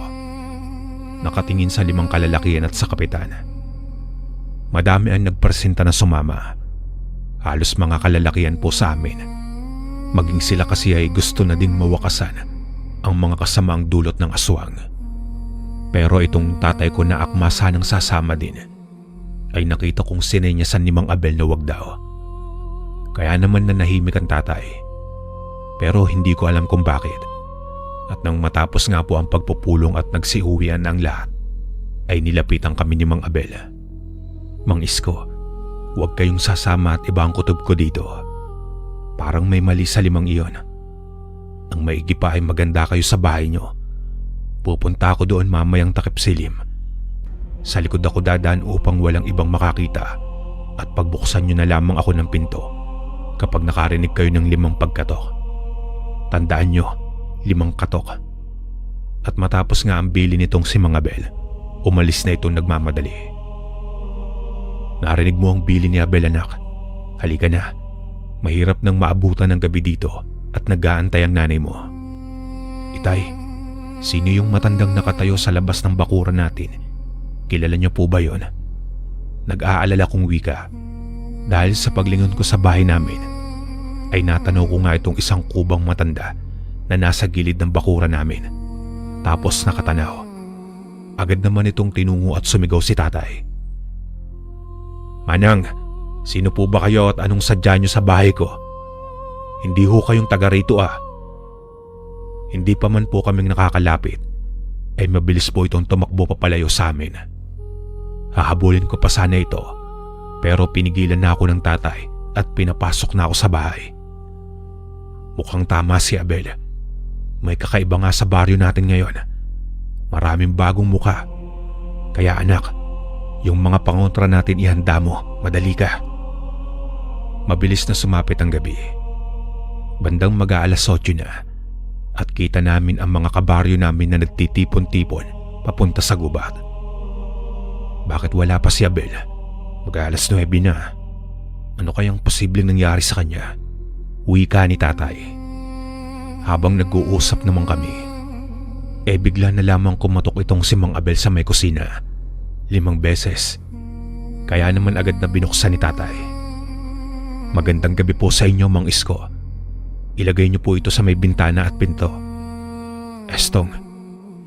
Nakatingin sa 5 kalalakihan at sa kapitan. Madami ang nagpresenta na sumama. Halos mga kalalakihan po sa amin. Maging sila kasi ay gusto na din mawakasan ang mga kasamaang dulot ng aswang. Pero itong tatay ko na akma sanang sasama din, ay nakita kong sinenyasan ni Mang Abel na wag daw. Kaya naman nanahimik ang tatay. Pero hindi ko alam kung bakit. At nang matapos nga po ang pagpupulong at nagsiuwian ang lahat, ay nilapitan kami ni Mang Abel. Mang Isko, huwag kayong sasama at iba ang kutob ko dito. Parang may mali sa 5 iyon. Ang maigi pa ay maganda kayo sa bahay nyo. Pupunta ako doon mamayang takip silim. Sa likod ako dadaan upang walang ibang makakita at pagbuksan nyo na lamang ako ng pinto kapag nakarinig kayo ng 5 pagkatok. Tandaan nyo, 5 katok. At matapos nga ang bili nitong si Mang Abel, umalis na itong nagmamadali. Narinig mo ang bili ni Abel, anak. Halika na. Mahirap nang maabutan ng gabi dito at nag-aantay ang nanay mo. Itay, sino yung matandang nakatayo sa labas ng bakuran natin? Kilala niyo po ba yon? Nag-aalala kong wika. Dahil sa paglingon ko sa bahay namin, ay natanaw ko nga itong isang kubang matanda na nasa gilid ng bakuran namin. Tapos nakatanaw. Agad naman itong tinungo at sumigaw si tatay. Manang, sino po ba kayo at anong sadya nyo sa bahay ko? Hindi ho kayong taga rito ah. Hindi pa man po kaming nakakalapit, ay mabilis po itong tumakbo papalayo sa amin. Hahabulin ko pa sana ito, pero pinigilan na ako ng tatay at pinapasok na ako sa bahay. Mukhang tama si Abel. May kakaiba nga sa baryo natin ngayon. Maraming bagong muka. Kaya anak, yung mga pangontra natin ihanda mo, madali ka. Mabilis na sumapit ang gabi. Bandang mag-aalas 8 na at kita namin ang mga kabaryo namin na nagtitipon-tipon papunta sa gubat. Bakit wala pa si Abel? Mag-aalas 9 na. Ano kayang posibleng nangyari sa kanya? Wika ni tatay. Habang nag-uusap naman kami, bigla na lamang kumatok itong si Mang Abel sa may kusina. 5 beses. Kaya naman agad na binuksan ni tatay. Magandang gabi po sa inyo, Mang Isko. Ilagay niyo po ito sa may bintana at pinto. Estong,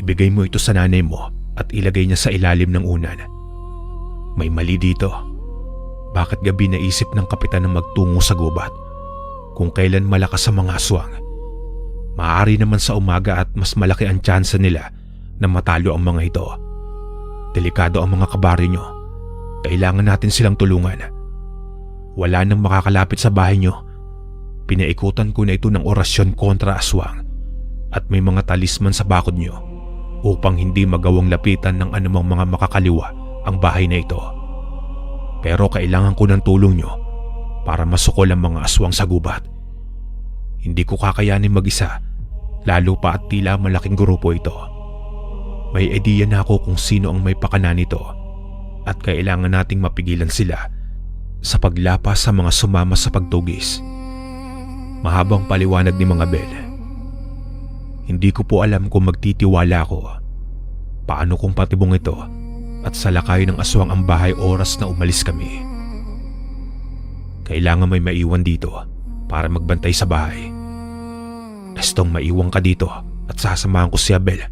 ibigay mo ito sa nanay mo at ilagay niya sa ilalim ng unan. May mali dito. Bakit gabi naisip ng kapitan na magtungo sa gubat? Kung kailan malakas ang mga aswang, maaari naman sa umaga at mas malaki ang tsansa nila na matalo ang mga ito. Delikado ang mga kabaryo nyo. Kailangan natin silang tulungan. Wala nang makakalapit sa bahay nyo. Pinaikutan ko na ito ng orasyon kontra aswang at may mga talisman sa bakod nyo upang hindi magawang lapitan ng anumang mga makakaliwa ang bahay na ito. Pero kailangan ko ng tulong nyo para masukol ang mga aswang sa gubat. Hindi ko kakayanin mag-isa, lalo pa at tila malaking grupo ito. May ideya na ako kung sino ang may pakana nito at kailangan nating mapigilan sila sa paglapas sa mga sumama sa pagtugis. Mahabang paliwanag ni Mang Abel. Hindi ko po alam kung magtitiwala ako. Paano kung patibong ito at salakay ng aswang ang bahay oras na umalis kami? Kailangan may maiwan dito para magbantay sa bahay. Estong, maiwan ka dito at sasamahan ko si Abel.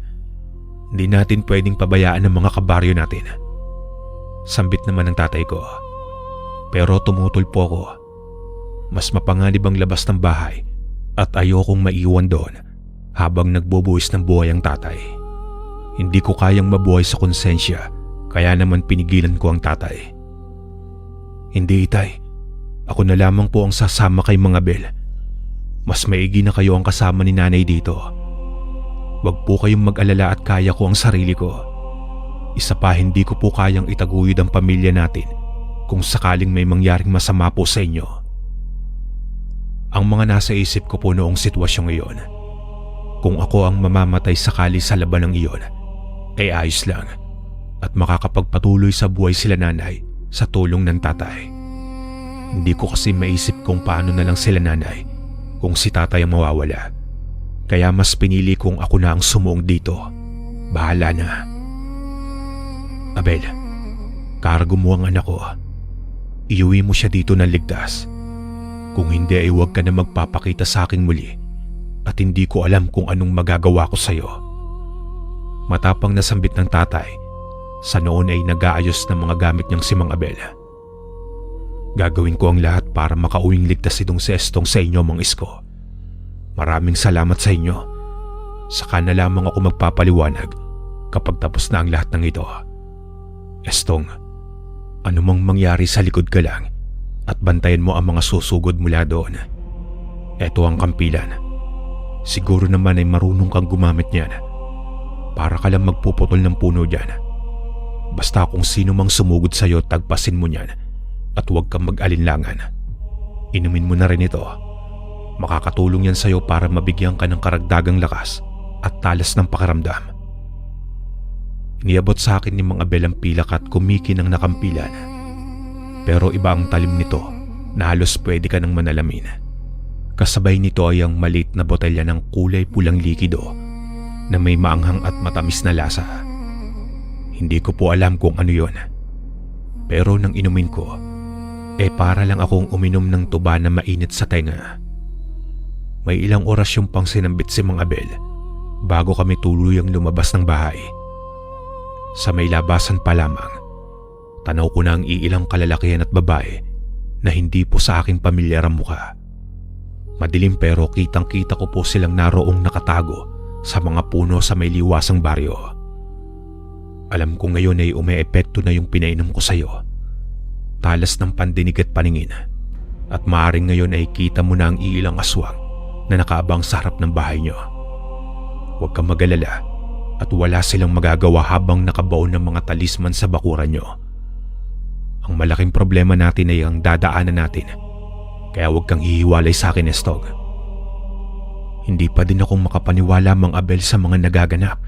Hindi natin pwedeng pabayaan ang mga kabaryo natin. Sambit naman ng tatay ko. Pero tumutol po ako. Mas mapanganib ang labas ng bahay at ayokong maiwan doon habang nagbubuwis ng buhay ang tatay. Hindi ko kayang mabuhay sa konsensya, kaya naman pinigilan ko ang tatay. Hindi, itay. Ako na lamang po ang sasama kay Mang Abel. Mas maigi na kayo ang kasama ni nanay dito. Huwag po kayong mag-alala at kaya ko ang sarili ko. Isa pa, hindi ko po kayang itaguyod ang pamilya natin kung sakaling may mangyaring masama po sa inyo. Ang mga nasa isip ko po noong sitwasyong iyon, kung ako ang mamamatay sakali sa labanang iyon, ay ayos lang at makakapagpatuloy sa buhay sila nanay sa tulong ng tatay. Hindi ko kasi maisip kung paano na lang sila nanay kung si tatay ang mawawala. Kaya mas pinili kong ako na ang sumuong dito. Bahala na. Abel, kargo mo ang anak ko. Iuwi mo siya dito ng ligtas. Kung hindi ay huwag ka na magpapakita sa akin muli at hindi ko alam kung anong magagawa ko sa iyo. Matapang na sambit ng tatay. Sa noon ay nag-aayos ng mga gamit niyang si Mang Abel. Gagawin ko ang lahat para makauwing ligtas itong si Estong sa inyo, Mang Isko. Maraming salamat sa inyo. Saka na lamang ako magpapaliwanag kapag tapos na ang lahat ng ito. Estong, anumang mangyari sa likod ka lang at bantayan mo ang mga susugod mula doon. Ito ang kampilan. Siguro naman ay marunong kang gumamit niyan. Para ka lang magpuputol ng puno dyan. Basta kung sino mang sumugod sa'yo, tagpasin mo niyan at huwag kang mag-alinlangan. Inumin mo na rin ito. Makakatulong yan sa'yo para mabigyan ka ng karagdagang lakas at talas ng pakiramdam. Niabot sa akin ni Mang Abel ang pilak at kumikin ang nakampilan. Pero iba ang talim nito na halos pwede ka nang manalamin. Kasabay nito ay ang maliit na botelya ng kulay pulang likido na may maanghang at matamis na lasa. Hindi ko po alam kung ano yon. Pero nang inumin ko, para lang akong uminom ng tuba na mainit sa tenga. May ilang orasyon pang sinambit si Mang Abel bago kami tuluyang lumabas ng bahay. Sa may labasan pa lamang, tanaw ko na ang iilang kalalakihan at babae na hindi po sa aking pamilyar ang mukha. Madilim pero kitang-kita ko po silang naroong nakatago sa mga puno sa may liwasang baryo. Alam ko ngayon ay umeepekto na yung pinainom ko sa'yo. Talas ng pandinig at paningin at maaaring ngayon ay kita mo na ang iilang aswang na nakaabang sa harap ng bahay niyo. Huwag kang mag-alala at wala silang magagawa habang nakabaon ng mga talisman sa bakuran niyo. Ang malaking problema natin ay ang dadaanan natin. Kaya huwag kang hihiwalay sa akin, Estong. Hindi pa din akong makapaniwala, Mang Abel, sa mga nagaganap.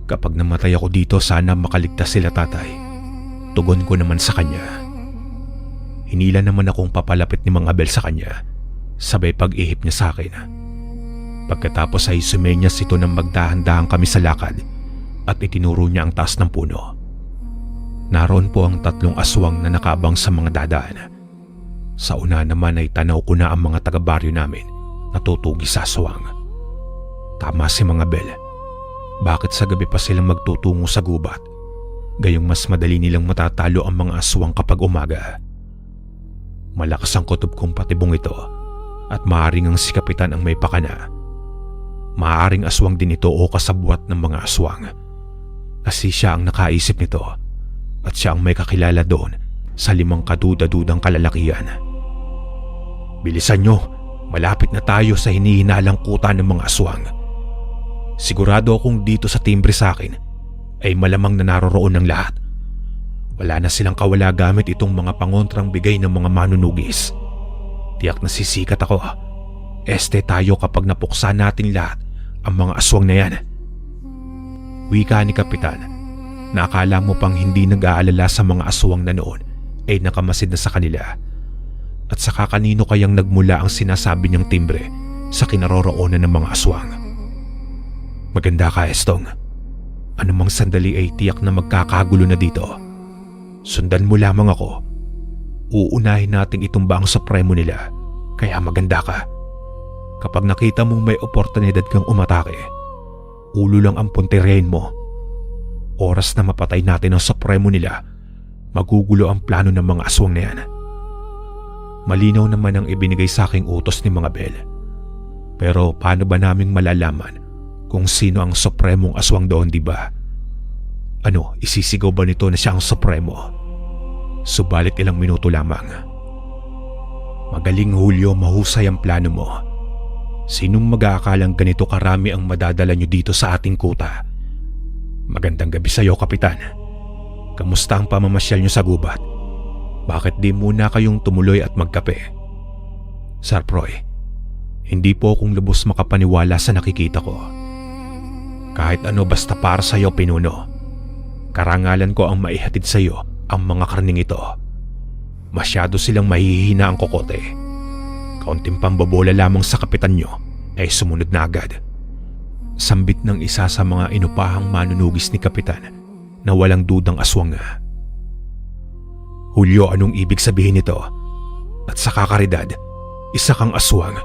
Kapag namatay ako dito, sana makaligtas sila, tatay. Tugon ko naman sa kanya. Hinila naman akong papalapit ni Mang Abel sa kanya. sabay pag-ihip niya sa akin. Pagkatapos ay sumenyas ito ng magdahan-dahan kami sa lakad at itinuro niya ang taas ng puno. Naroon po ang 3 aswang na nakaabang sa mga dadaan. Sa una naman ay tanaw ko na ang mga taga-baryo namin na tutugi sa aswang. Tama si Mang Abel. Bakit sa gabi pa silang magtutungo sa gubat? Gayong mas madali nilang matatalo ang mga aswang kapag umaga. Malakas ang kutob kong patibong ito at maaaring ang si Kapitan ang may pakana. Maaaring aswang din ito o kasabwat ng mga aswang. Kasi siya ang nakaisip nito at siya ang may kakilala doon sa 5 kaduda-dudang kalalakihan. Bilisan nyo, malapit na tayo sa hinihinalang kuta ng mga aswang. Sigurado akong dito sa timbre sa akin ay malamang na naroroon ng lahat. Wala na silang kawala gamit itong mga pangontrang bigay ng mga manunugis. Tiyak na sisikat ako. Este tayo kapag napuksa natin lahat ang mga aswang na yan. Wika ni Kapitan na akala mo pang hindi nag-aalala sa mga aswang na noon ay nakamasid na sa kanila. At saka kanino kayang nagmula ang sinasabi niyang timbre sa kinaroroonan ng mga aswang? Maganda ka, Estong. Anumang sandali ay tiyak na magkakagulo na dito. Sundan mo lamang ako. Uunahin natin itumba ang supremo nila, kaya maganda ka. Kapag nakita mong may oportunidad kang umatake, ulo lang ang punterihin mo. Oras na mapatay natin ang supremo nila, magugulo ang plano ng mga aswang na yan. Malinaw naman ang ibinigay sa aking utos ni Mang Abel. Pero paano ba naming malalaman kung sino ang supremong aswang doon, di ba? Ano, isisigaw ba nito na siya ang supremo? Subalit ilang minuto lamang. Magaling, Julio, mahusay ang plano mo. Sinong mag-aakalang ganito karami ang madadala nyo dito sa ating kuta? Magandang gabi sa iyo, Kapitan. Kamusta ang pamamasyal nyo sa gubat? Bakit di muna kayong tumuloy at magkape? Sir Proy, hindi po akong lubos makapaniwala sa nakikita ko. Kahit ano basta para sa iyo, Pinuno. Karangalan ko ang maihatid sa iyo ang mga karning ito. Masyado silang mahihina ang kokote. Kaunting pambobola lamang sa kapitan nyo ay sumunod na agad. Sambit ng isa sa mga inupahang manunugis ni Kapitan na walang dudang aswang nga. Julio, anong ibig sabihin nito? At sa kakaridad, isa kang aswang.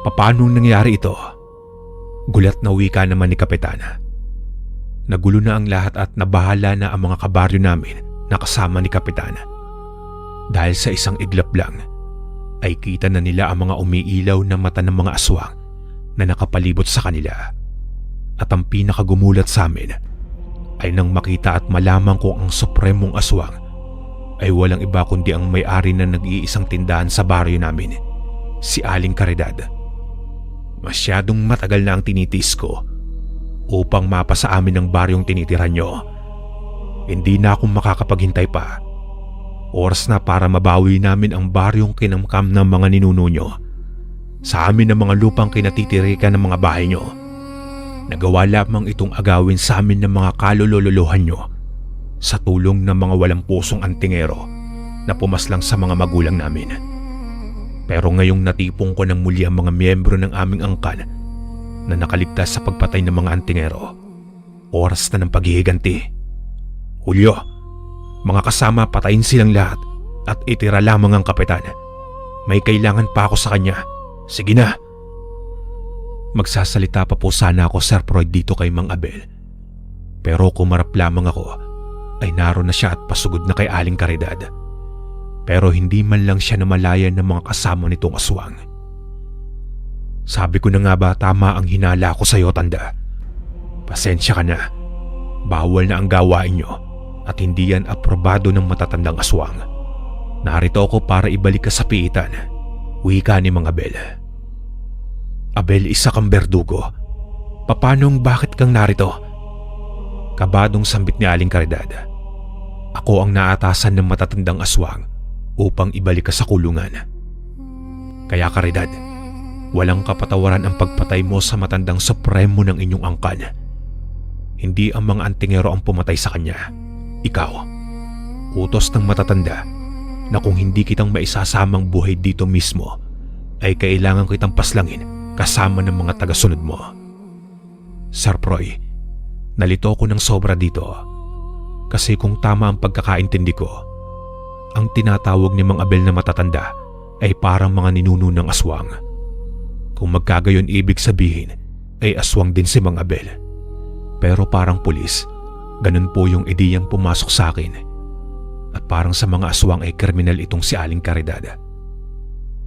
Paano nangyari ito? Gulat na wika naman ni Kapitan. Nagulo na ang lahat at nabahala na ang mga kabaryo namin na kasama ni Kapitan. Dahil sa isang iglap lang, ay kita na nila ang mga umiilaw na mata ng mga aswang na nakapalibot sa kanila. At ang pinakagumulat sa amin ay nang makita at malaman ko ang supremong aswang ay walang iba kundi ang may-ari na nag-iisang tindahan sa baryo namin, si Aling Caridad. Masyadong matagal na ang tinitis ko upang mapasa amin ang baryong tinitira nyo. Hindi na ako makakapaghintay pa. Oras na para mabawi namin ang baryong kinamkam ng mga ninuno nyo. Sa amin ang mga lupang kinatitirikan ng mga bahay nyo. Nagawa lamang itong agawin sa amin ng mga kalululuhan nyo sa tulong ng mga walang pusong antingero na pumaslang sa mga magulang namin. Pero ngayong natipong ko ng muli ang mga miyembro ng aming angkan na nakaligtas sa pagpatay ng mga antingero, oras na ng paghihiganti. Julio, mga kasama, patayin silang lahat at itira lamang ang kapitan. May kailangan pa ako sa kanya. Sige na. Magsasalita pa po sana ako, Sir Proy, dito kay Mang Abel. Pero kumarap lamang ako ay naroon na siya at pasugod na kay Aling Caridad. Pero hindi man lang siya namalayan ng mga kasama nitong aswang. Sabi ko na nga ba tama ang hinala ko sa iyo, tanda? Pasensya ka na. Bawal na ang gawain nyo at hindi yan aprobado ng matatandang aswang. Narito ako para ibalik ka sa piitan, wika ni Mang Abel. Abel, isa kang berdugo. Papanong bakit kang narito? Kabadong sambit ni Aling Caridad. Ako ang naatasan ng matatandang aswang upang ibalik ka sa kulungan. Kaya Caridad, walang kapatawaran ang pagpatay mo sa matandang supremo ng inyong angkan. Hindi ang mga antingero ang pumatay sa kanya. Ikaw, utos ng matatanda na kung hindi kitang maisasamang buhay dito mismo, ay kailangan kitang paslangin kasama ng mga tagasunod mo. Sir Froy, nalito ko ng sobra dito. Kasi kung tama ang pagkakaintindi ko, ang tinatawag ni Mang Abel na matatanda ay parang mga ninuno ng aswang. Kung magkagayon ibig sabihin ay aswang din si Mang Abel. Pero parang pulis, ganun po yung ideyang pumasok sa akin. At parang sa mga aswang ay kriminal itong si Aling Caridad.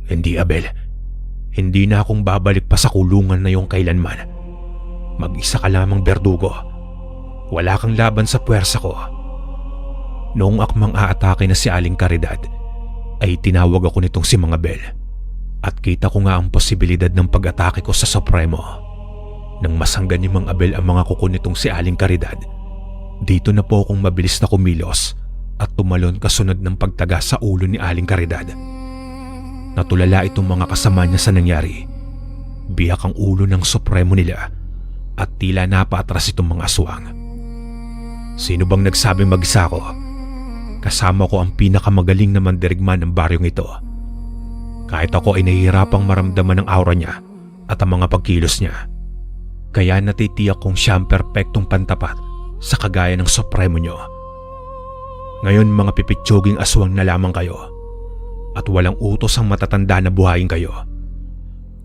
Hindi, Abel. Hindi na akong babalik pa sa kulungan na yung kailanman. Mag-isa ka lamang, berdugo. Wala kang laban sa puwersa ko. Noong akmang aatake na si Aling Caridad, ay tinawag ako nitong si Mang Abel. At kita ko nga ang posibilidad ng pag-atake ko sa Supremo. Nang masanggan ni Mang Abel ang mga kuko nitong si Aling Caridad, dito na po akong mabilis na kumilos at tumalon kasunod ng pagtaga sa ulo ni Aling Caridad. Natulala itong mga kasama niya sa nangyari. Biyak ang ulo ng Supremo nila at tila napaatras itong mga aswang. Sino bang nagsabing mag-isa ko? Kasama ko ang pinakamagaling na mandirigma ng baryong ito. Kahit ako ay nahihirapang maramdaman ang aura niya at ang mga pagkilos niya. Kaya natitiyak kong siya ang perpektong pantapat sa kagaya ng Supremo nyo. Ngayon mga pipitsuging aswang na lamang kayo at walang utos ang matatanda na buhayin kayo.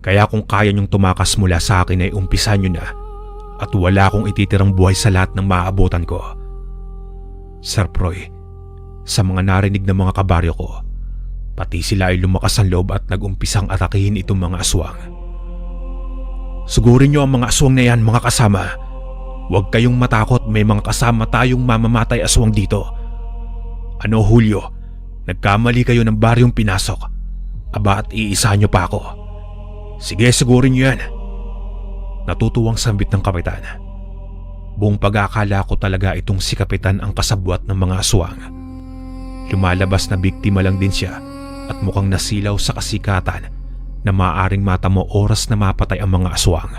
Kaya kung kaya nyong tumakas mula sa akin ay umpisan nyo na at wala akong ititirang buhay sa lahat ng maaabutan ko. Sir Froy, sa mga narinig ng mga kabaryo ko, pati sila ay lumakas ang loob at nag-umpisang atakihin itong mga aswang. Sugurin nyo ang mga aswang na yan, mga kasama. Huwag kayong matakot, may mga kasama tayong mamamatay aswang dito. Ano, Julio? Nagkamali kayo ng baryong pinasok. Aba at iisa nyo pa ako. Sige, sigurin nyo yan. Natutuwang sambit ng kapitan. Buong pag-akala ko talaga itong si kapitan ang kasabwat ng mga aswang. Lumalabas na biktima lang din siya at mukhang nasilaw sa kasikatan na maaaring mata mo oras na mapatay ang mga aswang.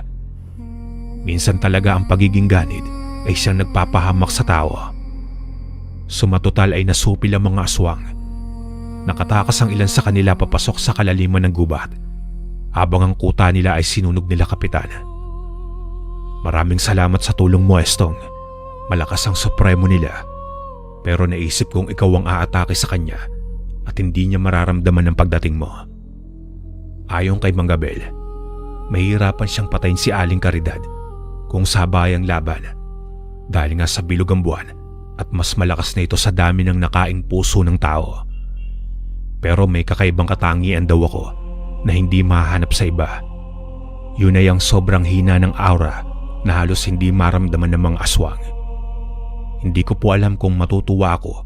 Minsan talaga ang pagiging ganid ay siyang nagpapahamak sa tao. Sumatotal ay nasupil ang mga aswang. Nakatakas ang ilan sa kanila papasok sa kalaliman ng gubat habang ang kuta nila ay sinunog nila, kapitan. Maraming salamat sa tulong mo, Estong. Malakas ang Supremo nila. Pero naisip kong ikaw ang aatake sa kanya at hindi niya mararamdaman ang pagdating mo. Ayon kay Mang Abel, mahirapan siyang patayin si Aling Caridad kung sabayang laban dahil nga sa bilog ang buwan at mas malakas na ito sa dami ng nakaing puso ng tao. Pero may kakaibang katangian daw ako na hindi mahanap sa iba. Yun ay ang sobrang hina ng aura na halos hindi maramdaman ng mga aswang. Hindi ko po alam kung matutuwa ako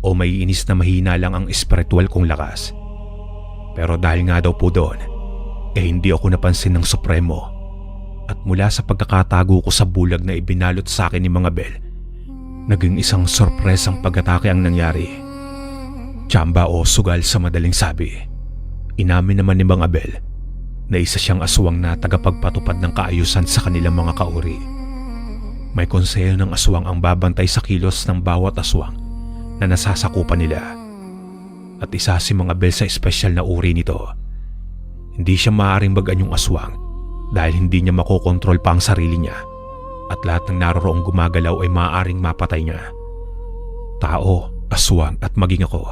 o maiinis na mahina lang ang espiritual kong lakas. Pero dahil nga daw po doon, hindi ako napansin ng Supremo. At mula sa pagkakatago ko sa bulag na ibinalot sa akin ni Mang Abel, naging isang sorpresang pag-atake ang nangyari. Tsamba o sugal sa madaling sabi. Inamin naman ni Mang Abel na isa siyang aswang na tagapagpatupad ng kaayusan sa kanilang mga kauri. May konsehal ng aswang ang babantay sa kilos ng bawat aswang na nasasakupan nila. At isa si Mang Abel sa espesyal na uri nito. Hindi siya maaaring bagaan yung aswang dahil hindi niya makokontrol pa ang sarili niya at lahat ng naroroong gumagalaw ay maaaring mapatay niya. Tao, aswang at maging ako.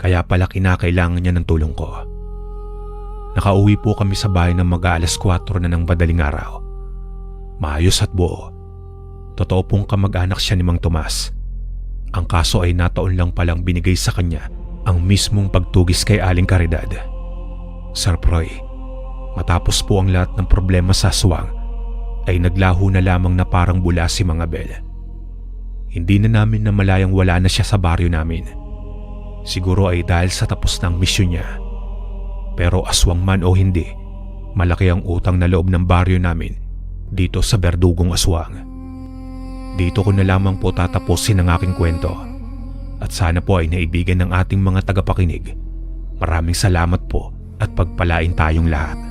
Kaya pala kinakailangan niya ng tulong ko. Nakauwi po kami sa bahay ng mag-aalas 4 na ng madaling araw. Maayos at buo. Totoo pong kamag-anak siya ni Mang Tomas. Ang kaso ay nataon lang palang binigay sa kanya ang mismong pagtugis kay Aling Caridad. Sir Froy, matapos po ang lahat ng problema sa aswang, ay naglaho na lamang na parang bula si Mang Abel. Hindi na namin namalayang wala na siya sa baryo namin. Siguro ay dahil sa tapos na ang misyon niya. Pero aswang man o hindi, malaki ang utang na loob ng baryo namin dito sa Berdugong Aswang. Dito ko na lamang po tatapusin ang aking kwento. At sana po ay naibigan ng ating mga tagapakinig. Maraming salamat po at pagpalain tayong lahat.